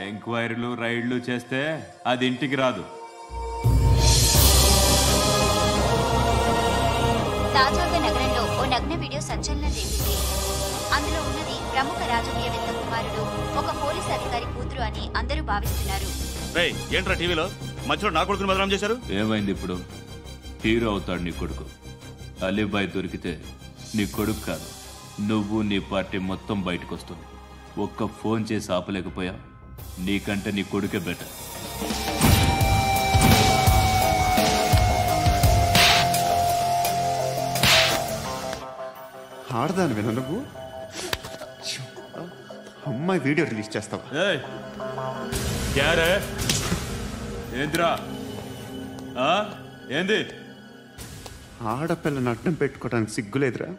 ఎంక్వైరీలు రైడ్లు చేస్తే అది ఇంటికి రాదు. తాజాగా నగరంలో ఓ నగ్న వీడియో సంచలనం రేపింది. అందులో ఉన్నది ప్రముఖ రాజకీయవేత్త కుమారుడు, ఒక పోలీస్ అధికారి కూతురు అని అందరూ భావిస్తున్నారు. ఏంట్రా టీవీలో మధ్యలో నా కొడుకుని బదనాం చేశారు? ఏమైంది ఇప్పుడు? హీరో అవుతాడు నీ కొడుకు. అలీబాయ్ దొరికితే నీ కొడుకు కాదు, నువ్వు నీ పార్టీ మొత్తం బయటకు వస్తుంది. ఒక్క ఫోన్ చేసి ఆపలేకపోయా? నీకంటే నీ కొడుకే బెటర్. ఆడదాను విన నువ్వు అమ్మాయి వీడియో రిలీజ్ చేస్తావా? ఏంద్రా ఏంది? ఆడపిల్లని అడ్డం పెట్టుకోవడానికి సిగ్గులేదురా?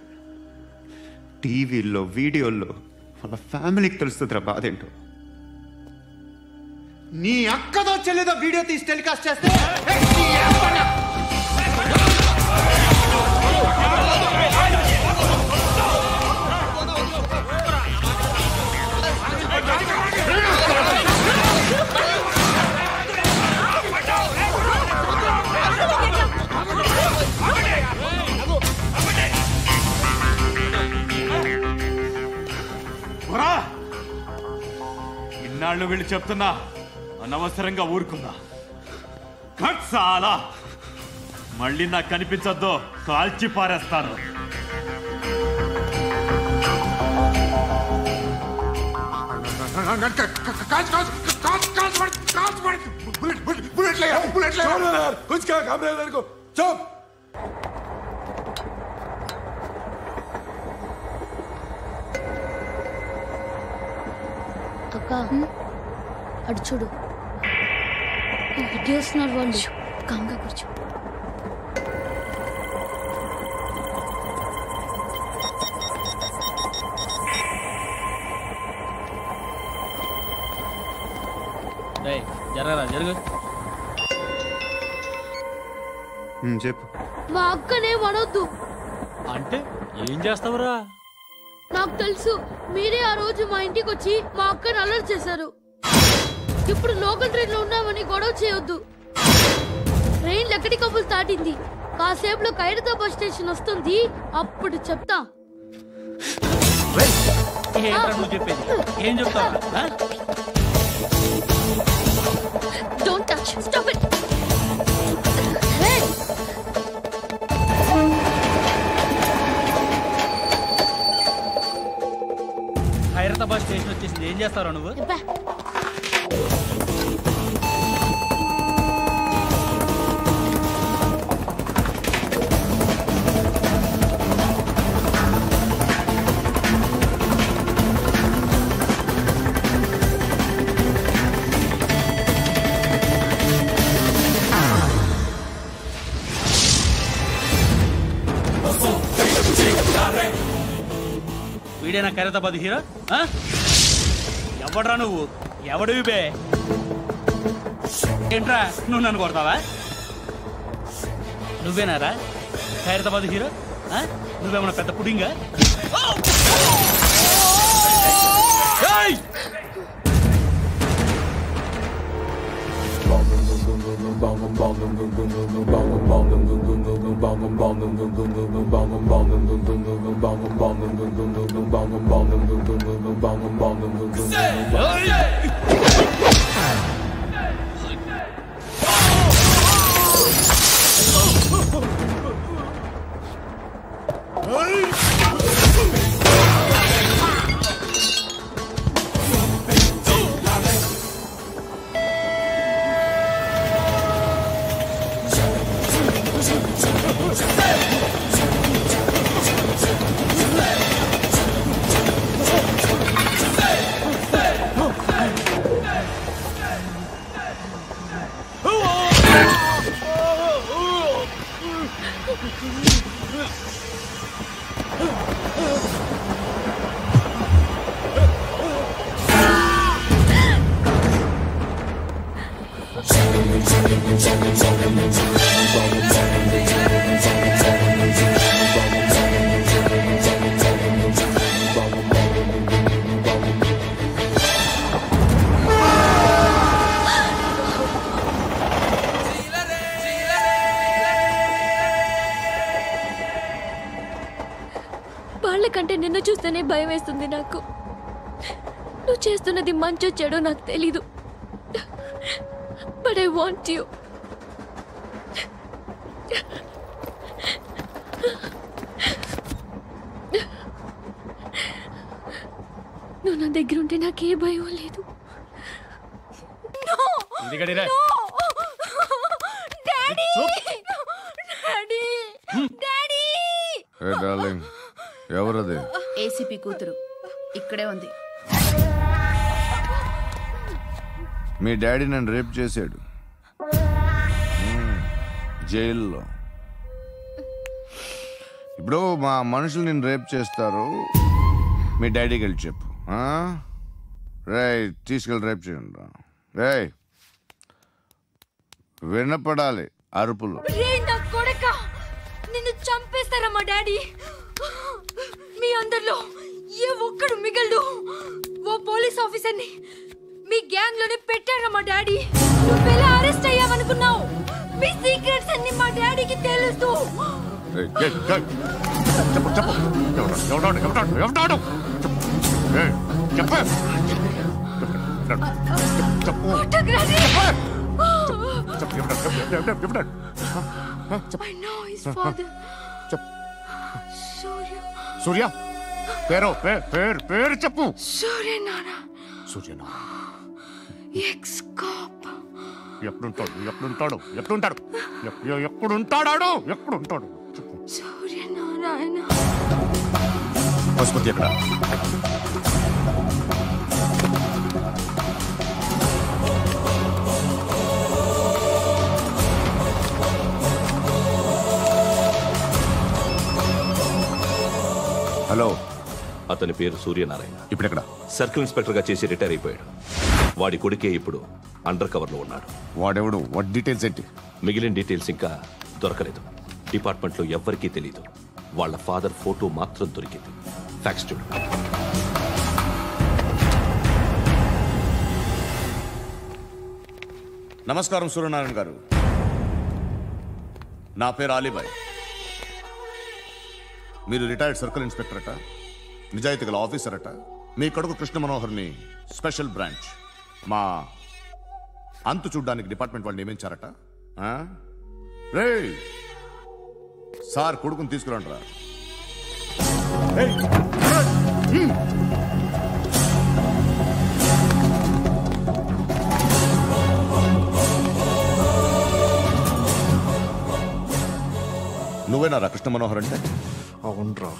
టీవీల్లో వీడియోల్లో వాళ్ళ ఫ్యామిలీకి తెలుస్తుందిరా బాధేంటో. నీ అక్కదో చెల్లిదో వీడియో తీసి టెలికాస్ట్ చేస్తే ఇన్నాళ్ళు వీళ్ళు చెప్తున్నా అనవసరంగా ఊరుకున్నా. చాలా మళ్ళీ నాకు కనిపించొద్దు, కాల్చి పారేస్తాను. అక్క అటు చూడు, ఇటు వస్తున్నారు వాళ్ళు. కామ్గా కూర్చో. జరగరా జరుగు. చెప్పు. మా అక్కనే వనొద్దు. అంటే ఏం చేస్తావురా? నాకు తెలుసు, మీరే ఆ రోజు మా ఇంటికి వచ్చి మా అక్కని అల్లరి చేశారు. ఇప్పుడు లోకల్ ట్రైన్ లో ఉన్నామని గొడవ చేయొద్దు. ట్రైన్ లక్కడి కబుల్ దాటింది. కాసేపులో ఖైరతాబాద్ స్టేషన్ వస్తుంది, అప్పుడు చెప్తా. నువ్వు చెప్పేది ఏం చెప్తావా? Don't touch. Stop it. Khairatabad station వచ్చేసింది, ఏం చేస్తారా నువ్వు? వీడేనా ఖైరతాబాద్ హీరో? ఎవడ్రా నువ్వు? ఎవడివి బే? ఏంట్రా నువ్వు నన్ను కొడతావా? నువ్వేనారా ఖైరతాబాద్ హీరో? నువ్వేమన్నా పెద్ద పుడింగా? వాళ్ళకంటే నిన్ను చూస్తేనే భయం వేస్తుంది నాకు. నువ్వు చేస్తున్నది మంచో చెడో నాకు తెలీదు. But I want you. నువ్వు నా దగ్గర ఉంటే నాకే భయం లేదు. ఎవరది? ఏసీపీ కూతురు ఇక్కడే ఉంది. మీ డాడీ నన్ను రేప్ చేశాడు జైల్లో. ఇప్పుడు మా మనుషులు నేను రేప్ చేస్తారు, మీ డాడీకి వెళ్ళి చెప్పు. రే తీసుకెళ్ళి రేప్ చేయండి. రే వినపడాలి అరుపులు. నిన్ను చంపేస్తారా మా డాడీ? మీ అందరిలో ఏ ఒక్కడు మిగలడు. ఓ పోలీస్ ఆఫీసర్ని మీ గ్యాంగ్ లోనే పెట్టారా మా డాడీ? నువ్వెలా అరెస్ట్ అయ్యావనుకున్నావు? మీ సీక్రెట్స్ అన్ని మా డాడీకి తెలుసు. I know his father. Surya పేరు చెప్పు. సూర్యనారాయణ. Suryanarayana ex cop. ఎక్కడుంటాడు? సూర్యనారాయణ. పశుపతి ఎక్కడ? హలో, అతని పేరు సూర్యనారాయణ. ఇప్పుడెక్కడ? సర్కిల్ ఇన్స్పెక్టర్ గా చేసి రిటైర్ అయిపోయాడు. వాడి కొడుకే ఇప్పుడు అండర్ కవర్ లో ఉన్నాడు. వాడెవడు? వాట్ డీటెయిల్స్ ఏంటి? మిగిలిన డీటెయిల్స్ ఇంకా దొరకలేదు. డిపార్ట్మెంట్ లో ఎవ్వరికీ తెలీదు. వాళ్ళ ఫాదర్ ఫోటో మాత్రం దొరికింది. ఫ్యాక్స్ చూడు. నమస్కారం సూర్యనారాయణ గారు. నా పేరు అలీబాయ్. మీరు రిటైర్డ్ సర్కిల్ ఇన్స్పెక్టర్ అట, నిజాయితీ గల ఆఫీసర్ అట. మీ కొడుకు కృష్ణ మనోహర్ని స్పెషల్ బ్రాంచ్ మా అంతు చూడ్డానికి డిపార్ట్మెంట్ వాళ్ళు నియమించారట. రే సార్ కొడుకుని తీసుకురండి రా. నువ్వేనా రా కృష్ణ మనోహర్ అంటే? అవునరా,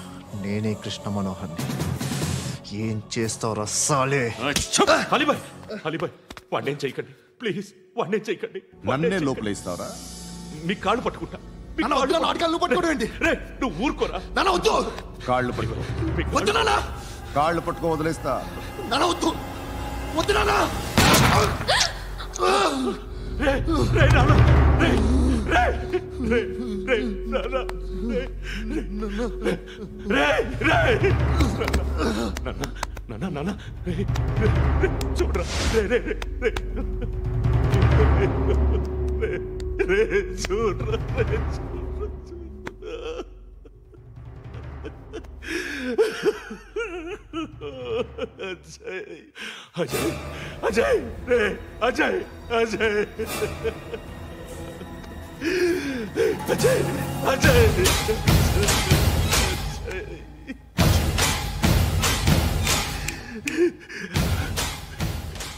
నేనే కృష్ణ మనోహర్ని. ఏం చేస్తావురా సాలే? అలీబాయ్ వాడినేం చేయకండి ప్లీజ్, వాడినేం చేయకండి. నన్నే లోపల ఇస్తావరా? మీ కాళ్ళు పట్టుకుంటా. నువ్వు ఊరుకోరా. కాళ్ళు పట్టుకో. కాళ్ళు పట్టుకో వదిలేస్తా. చూడరా అజయ్ అజయ్ రే అజయ్ అజయ్ అజయ్ అజయ్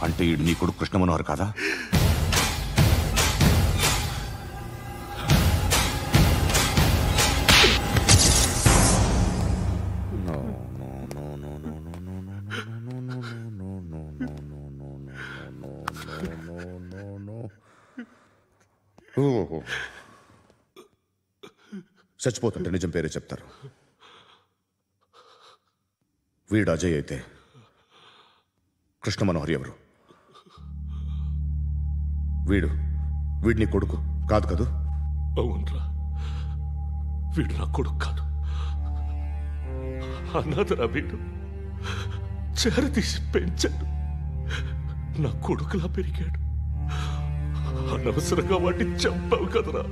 అంటే ఈడు నీ కొడుకు కృష్ణ మనోహర్ కాదా? చచ్చిపోతుంటే నిజం పేరే చెప్తారు. వీడు అజయ్ అయితే కృష్ణ మనోహర్ ఎవరు? వీడిని కొడుకు కాదు కదూ? అవునరా, వీడు నా కొడుకు కాదు, అన్నదరా. వీడు చేరతీసి పెంచాడు, నా కొడుకులా పెరిగాడు. అనవసరంగా వాడిని చంపావు కదరా.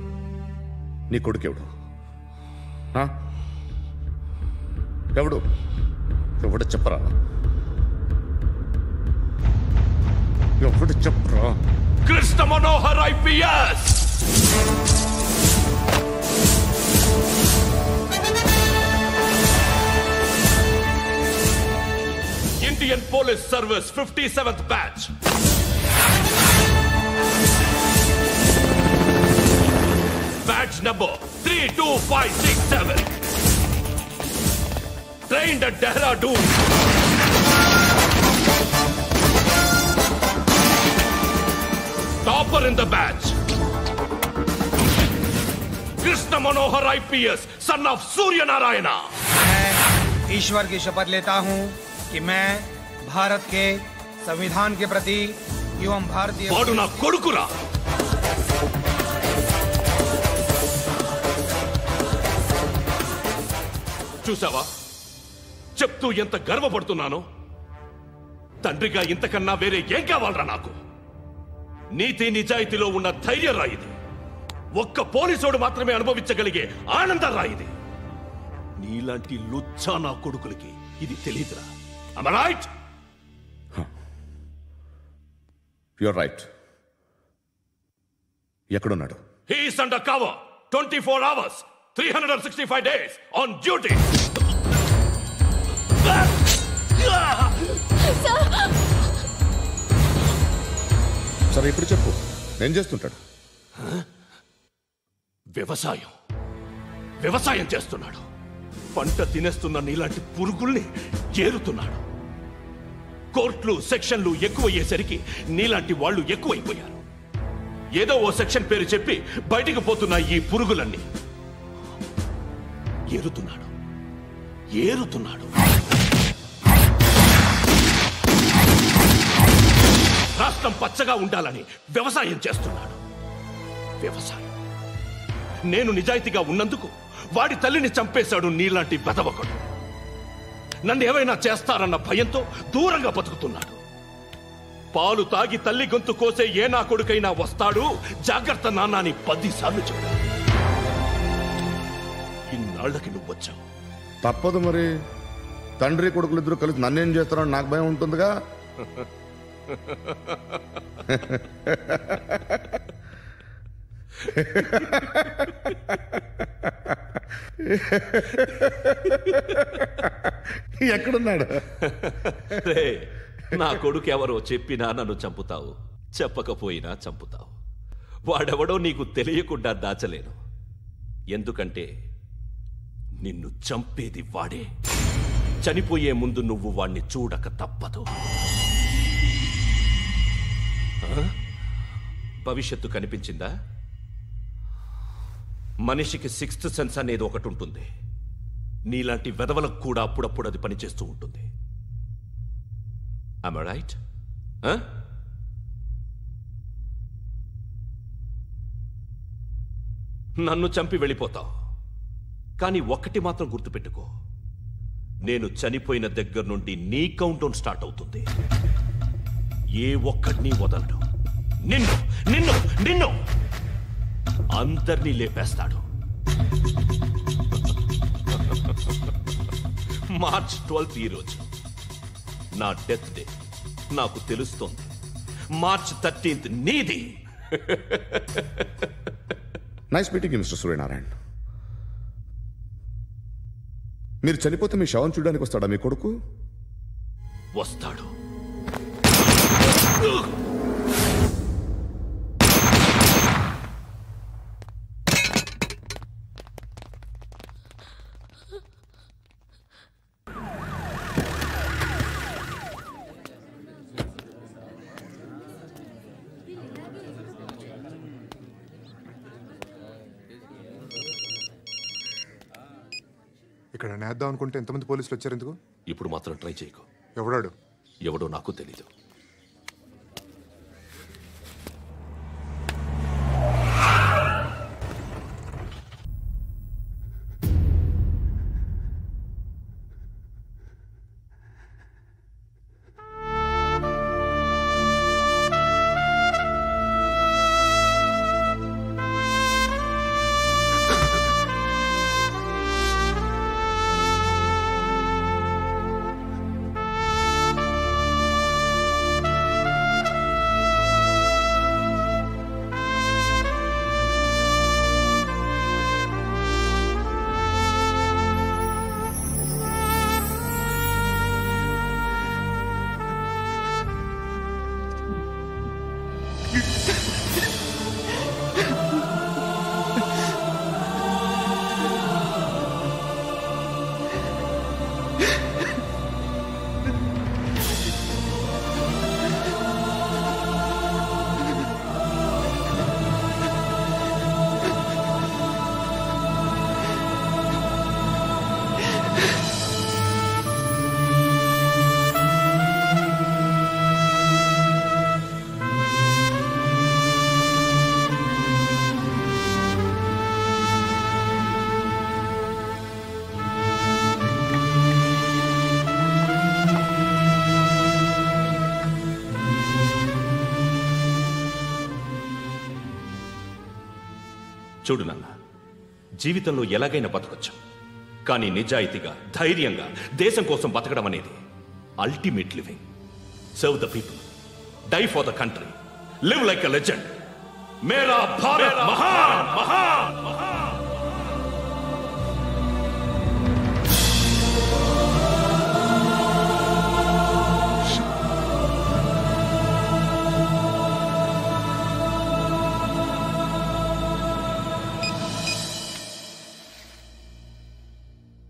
నీ కొడుకెవడు? ఎవడు ఎవడు చెప్పరా? ఎవడు చెప్పరా? Krishna Manohar IPS. Indian Police Service 57th batch. Badge number 32567. Trained at Dehradun. Topper in the batch. Krishna Manohar IPS, son of Surya Narayana. मैं ईश्वर की शपथ लेता हूं कि मैं भारत के संविधान के प्रति एवं भारतीय వాడు నా కొడుకురా. చూసావా చెప్తూ ఎంత గర్వపడుతున్నానో? తండ్రిగా ఇంతకన్నా వేరే ఏం కావాలరా నాకు? నీతి నిజాయితీలో ఉన్న ధైర్యం రా ఇది. ఒక్క పోలీసోడు మాత్రమే అనుభవించగలిగే ఆనందం రా ఇది. నీలాంటి లుచ్చా నా కొడుకులకి ఇది తెలియదురా. Am I right? You're right. ఎక్కడున్నాడు? He is under cover 24 hours 365 days on duty. సరే ఇప్పుడు చెప్పు, ఏం చేస్తుంటాడు? వ్యవసాయం చేస్తున్నాడు. పంట తినేస్తున్న నీలాంటి పురుగుల్ని చేరుతున్నాడు. కోర్టులు సెక్షన్లు ఎక్కువయ్యేసరికి నీలాంటి వాళ్ళు ఎక్కువైపోయారు. ఏదో ఓ సెక్షన్ పేరు చెప్పి బయటికి పోతున్న ఈ పురుగులన్నీ ఏరుతున్నాడు. రాష్ట్రం పచ్చగా ఉండాలని వ్యవసాయం చేస్తున్నాడు. నేను నిజాయితీగా ఉన్నందుకు వాడి తల్లిని చంపేశాడు నీలాంటి బెదవకుడు. నన్ను ఏమైనా చేస్తారన్న భయంతో దూరంగా బతుకుతున్నాడు. పాలు తాగి తల్లి గొంతు కోసే ఏ నా కొడుకైనా వస్తాడు, జాగ్రత్త నాన్న అని 10 సార్లు చెప్పాడు. ఇన్నాళ్లకి నువ్వు వచ్చావు. తప్పదు మరి. తండ్రి కొడుకులు ఇద్దరు కలిసి నన్నేం చేస్తారని నాకు భయం ఉంటుందిగా. ఎక్కడున్నాడు? నా కొడుకు ఎవరో చెప్పినా నన్ను చంపుతావు, చెప్పకపోయినా చంపుతావు. వాడెవడో నీకు తెలియకుండా దాచలేను. ఎందుకంటే నిన్ను చంపేది వాడే. చనిపోయే ముందు నువ్వు వాణ్ణి చూడక తప్పదు. భవిష్యత్తు కనిపించిందా? మనిషికి 6th సెన్స్ అనేది ఒకటి ఉంటుంది. నీలాంటి వెధవలకు కూడా అప్పుడప్పుడు అది పనిచేస్తూ ఉంటుంది. Am I right? నన్ను చంపి వెళ్ళిపోతావు. కానీ ఒక్కటి మాత్రం గుర్తుపెట్టుకో, నేను చనిపోయిన దగ్గర నుండి నీ కౌంటౌన్ స్టార్ట్ అవుతుంది. ఏ ఒక్కడిని వదలడు. నిన్ను నిన్ను నిన్ను అందరినీ లేపేస్తాడు. మార్చ్ 12th ఈ రోజు నా డెత్ డే. నాకు తెలుస్తోంది. మార్చ్ 13th నీది. Nice meeting mister Suryanarayan. మీరు చనిపోతే మీ శవం చూడడానికి వస్తాడా మీ కొడుకు? వస్తాడు. ఇక్కడ నేద్దాం అనుకుంటే ఎంతమంది పోలీసులు వచ్చారు ఎందుకు? ఇప్పుడు మాత్రం ట్రై చేయకు. ఎవడాడు? ఎవడో నాకు తెలీదు. చూడు నాన్న, జీవితంలో ఎలాగైనా బతకొచ్చు, కానీ నిజాయితీగా ధైర్యంగా దేశం కోసం బతకడం అనేది ultimate living. Serve the people, die for the country, live like a legend. మేరా భారత్ మహాన్ మహాన్ మహాన్.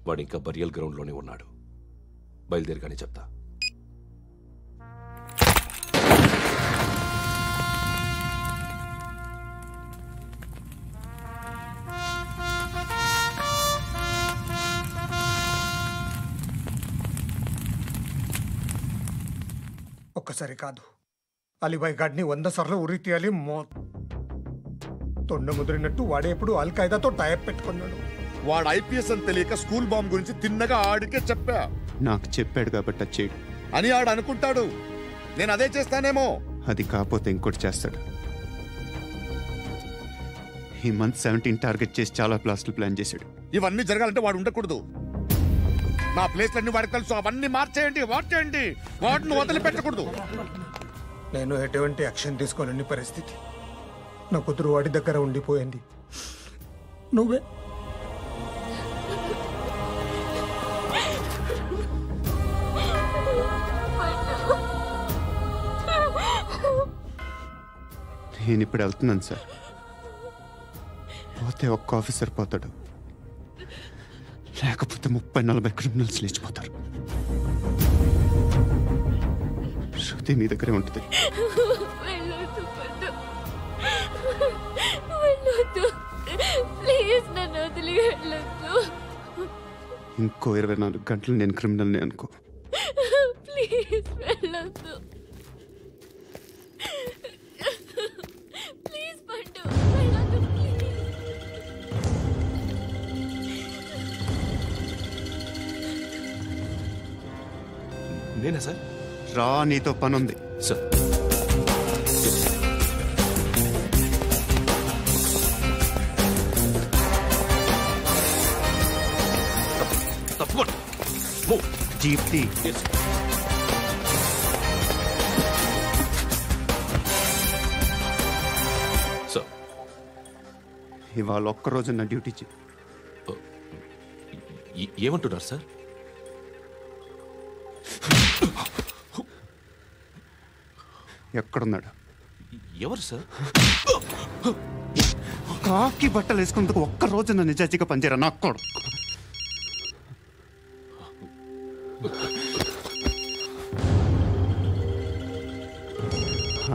వాడు ఇంకా బరియల్ గ్రౌండ్లోనే ఉన్నాడు. బయలుదేరిగానే చెప్తా. ఒక్కసారి కాదు, అలీబాయ్ గాడిని 100 సార్లు ఉరి తీయాలి. తొండ ముదిరినట్టు వాడే ఎప్పుడు అల్ ఖైదాతో టైప్ పెట్టుకున్నాడు. వాడు ఐపీఎస్ అని తెలియక స్కూల్ బాంబ్ గురించి తిన్నగా ఆడికే చెప్పా. నాకు చెప్పాడు కాబట్టి అది చేయడు అని ఆడు అనుకుంటాడు. నేను అదే చేస్తానేమో. అది కాకపోతే ఇంకోటి చేస్తాడు. ఈ మంత్ 17 టార్గెట్ చేసి చాలా ప్లాస్టులు ప్లాన్ చేశాడు. ఇవన్నీ జరగాలంటే వాడు ఉండకూడదు. నా ప్లేస్లన్నీ వాడికి తెలుసు. అవన్నీ మార్చేయండి, మార్చేయండి. వాటిని వదిలిపెట్టకూడదు. నేను ఎటువంటి యాక్షన్ తీసుకోలేని పరిస్థితి. నా కూతురు వాడి దగ్గర ఉండిపోయింది. నువ్వే నేను ఇప్పుడు వెళ్తున్నాను సార్. పోతే ఒక్క ఆఫీసర్ పోతాడు, లేకపోతే 30-40 క్రిమినల్స్ లేచిపోతారు. శృతి మీ దగ్గరే ఉంటుంది. ఇంకో 24 గంటలు నేను క్రిమినల్ని అనుకో. ప్లీజ్ వెళ్ళొద్దు. ప్లీజ్ పండు వెళ్ళొద్దు. నేనా సార్? రా, నీతో పని ఉంది సార్. తప్పకుండా జీప్ టీ. సార్, ఇవాళ ఒక్కరోజు నా డ్యూటీ ఏమంటున్నారు సార్? ఎక్కడున్నాడు? ఎవరు సార్? కాకి బట్టలు వేసుకున్నందుకు ఒక్కరోజు నా నిజాజీగా పనిచేయరా నా కొడుకు.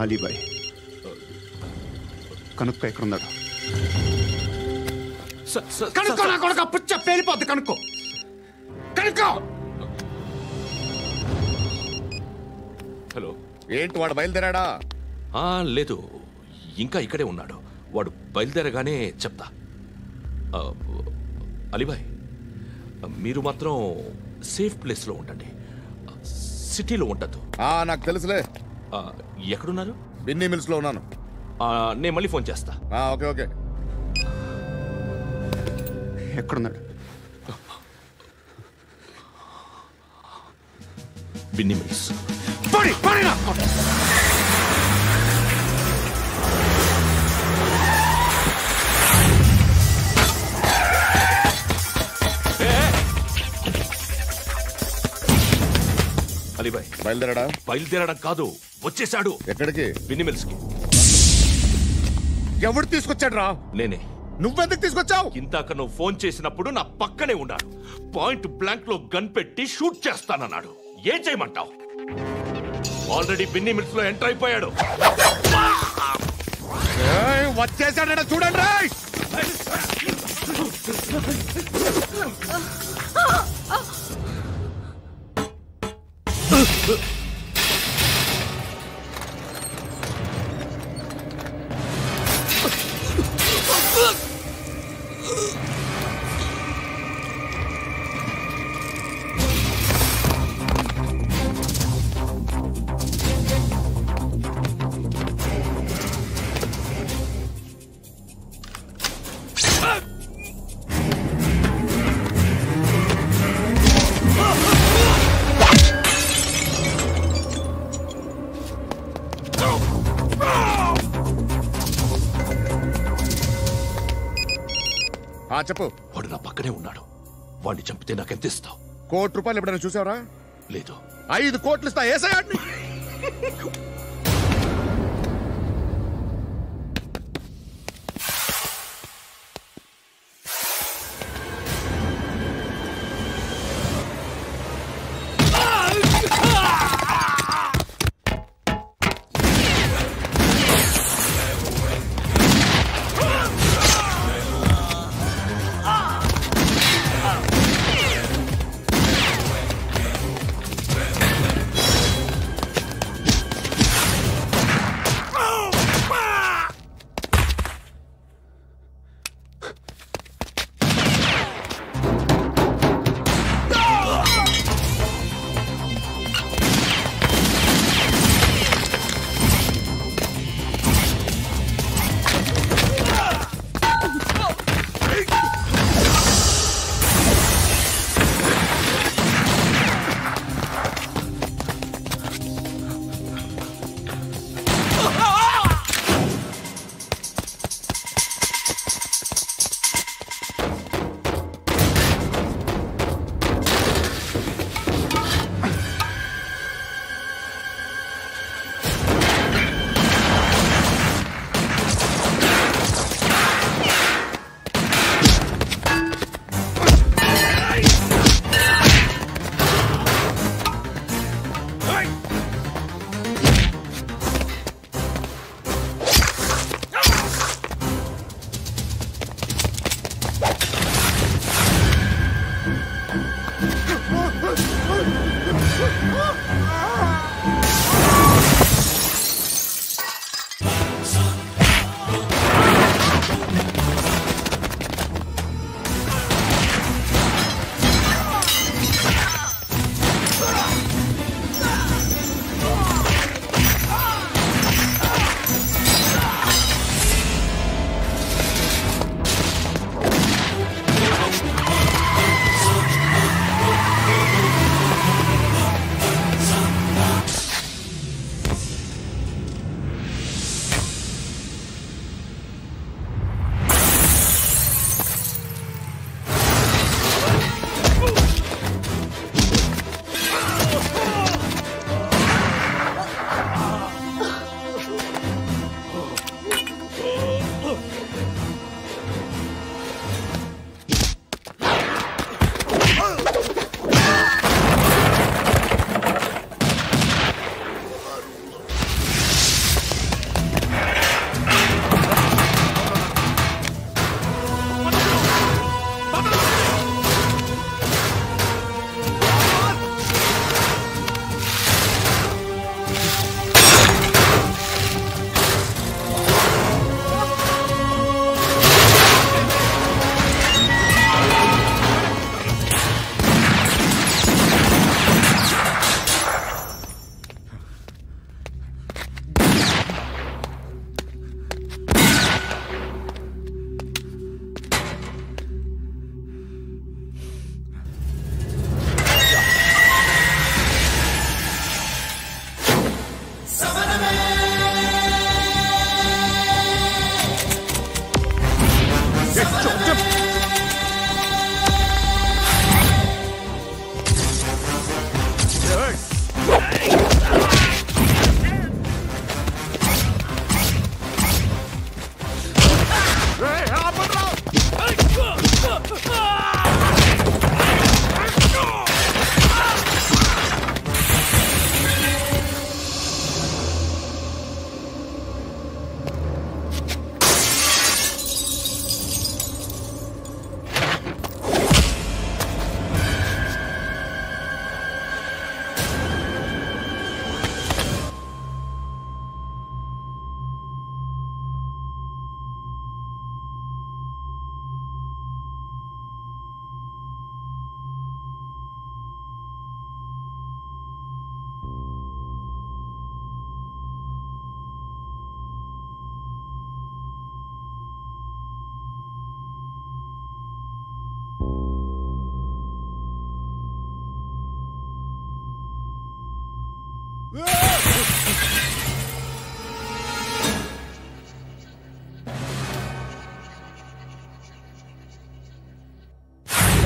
అలీబాయ్ కనుక్కో, ఎక్కడున్నాడు? కనుక్కో నా కొడుకు. పుచ్చ పేలిపోద్ది. కనుక్కో, కనుక్కో. హలో, ఏంటి వాడు బయలుదేరాడా? లేదు, ఇంకా ఇక్కడే ఉన్నాడు. వాడు బయలుదేరగానే చెప్తా. అలీబాయ్, మీరు మాత్రం సేఫ్ ప్లేస్లో ఉండండి, సిటీలో ఉండద్దు. నాకు తెలుసులే. ఎక్కడున్నారు? బిన్నీ మిల్స్ లో ఉన్నాను. నేను మళ్ళీ ఫోన్ చేస్తా. Okay okay. ఎక్కడున్నాడు? బిన్నీ మిల్స్. అలీబాయ్ బయలుదేరాడా? బయలుదేరడం కాదు, వచ్చేసాడు. ఎక్కడికి? బిన్నీ మిల్స్ కి. ఎవడు తీసుకొచ్చాడు రా? నేనే. నువ్వెందుకు తీసుకొచ్చావు? ఇందాక నువ్వు ఫోన్ చేసినప్పుడు నా పక్కనే ఉన్నాడు. పాయింట్ బ్లాంక్ లో గన్ పెట్టి షూట్ చేస్తానన్నాడు. ఏం చేయమంటావు? ఆల్రెడీ బిన్నీ మిల్స్ లో ఎంటర్ అయిపోయాడు. వచ్చేసాడ చూడండి రా. చెప్పు. వాడు నా పక్కనే ఉన్నాడు. వాడిని చంపితే నాకెంత ఇస్తావు? ₹1 ఎప్పుడైనా చూసావరా? లేదు. 5 కోట్లు ఇస్తా. ఏసయాడిని.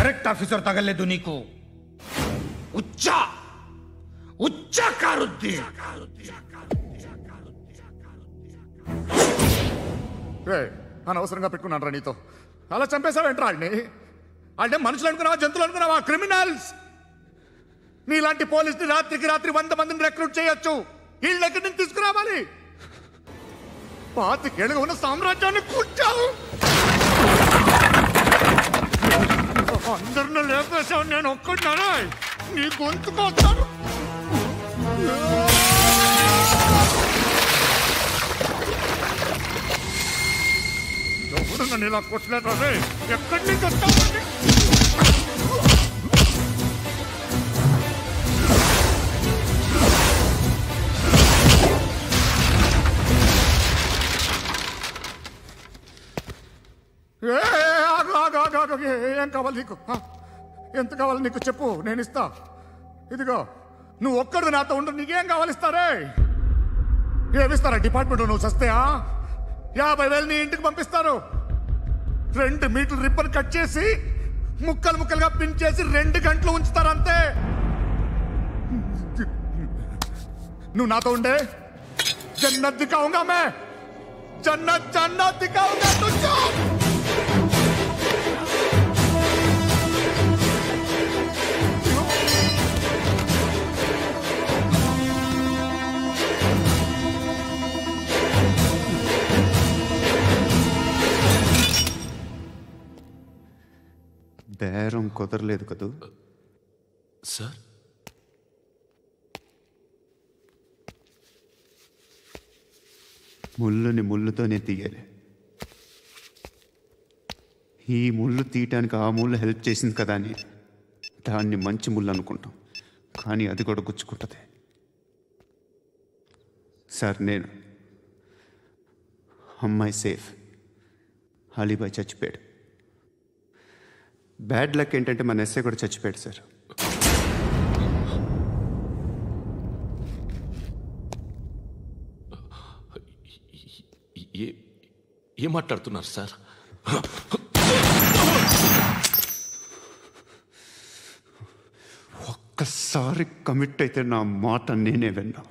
కరెక్ట్ ఆఫీసర్ తగలేదు నీకు. ఉచ్చాకారుద్దీన్. అనవసరంగా పెట్టుకున్నాను రా నీతో. అలా చంపేశావేంట్రా ఆడిని? అంటే మనుషులు అనుకున్నావా, జంతువులు అనుకున్నావా? క్రిమినల్స్. నీలాంటి పోలీసుని రాత్రికి రాత్రి 100 మందిని రిక్రూట్ చేయొచ్చు. వీళ్ళు ఎక్కడి నుంచి తీసుకురావాలి? 25 ఏళ్ళుగా ఉన్న సామ్రాజ్యాన్ని కూర్చావు. అందరిని లేపేశావు, నేను ఒక్కడినారా? నీ గొంతుకొస్తాను. ఎవరు నన్ను ఇలా కొట్టలేదా? ఎక్కడి నుంచి వస్తావు? ఏం కావాలి నీకు? ఎంత కావాలి నీకు చెప్పు, నేను ఇస్తా. ఇదిగో నువ్వు ఒక్కడు నాతో ఉండు, నీకేం కావాలి ఇస్తారే? ఏమిస్తారా డిపార్ట్మెంట్? నువ్వు చస్తేయా 50,000 నీ ఇంటికి పంపిస్తారు. 2 మీటర్లు రిబ్బన్ కట్ చేసి ముక్కలు ముక్కలుగా పిన్ చేసి 2 గంటలు ఉంచుతారు అంతే. నువ్వు నాతో ఉండే జన్నత్ దిఖాऊंगा मैं, जन्नत जन्नत दिखाऊंगा तुझको. బేరం కుదరలేదు కదూ సార్? ముళ్ళుని ముళ్ళుతోనే తీయాలి. ఈ ముళ్ళు తీయటానికి ఆ ముళ్ళు హెల్ప్ చేసింది కదా అని దాన్ని మంచి ముళ్ళు అనుకుంటాం, కానీ అది కూడా గుచ్చుకుంటుంది. సార్, నేను అమ్మాయి సేఫ్, అలీబాయ్ చచ్చిపోయాడు. బ్యాడ్ లక్ ఏంటంటే మన ఎస్ఐ కూడా చచ్చిపోయాడు సార్. ఏం మాట్లాడుతున్నారు సార్? ఒక్కసారి కమిట్ అయితే నా మాట నేనే విన్నా.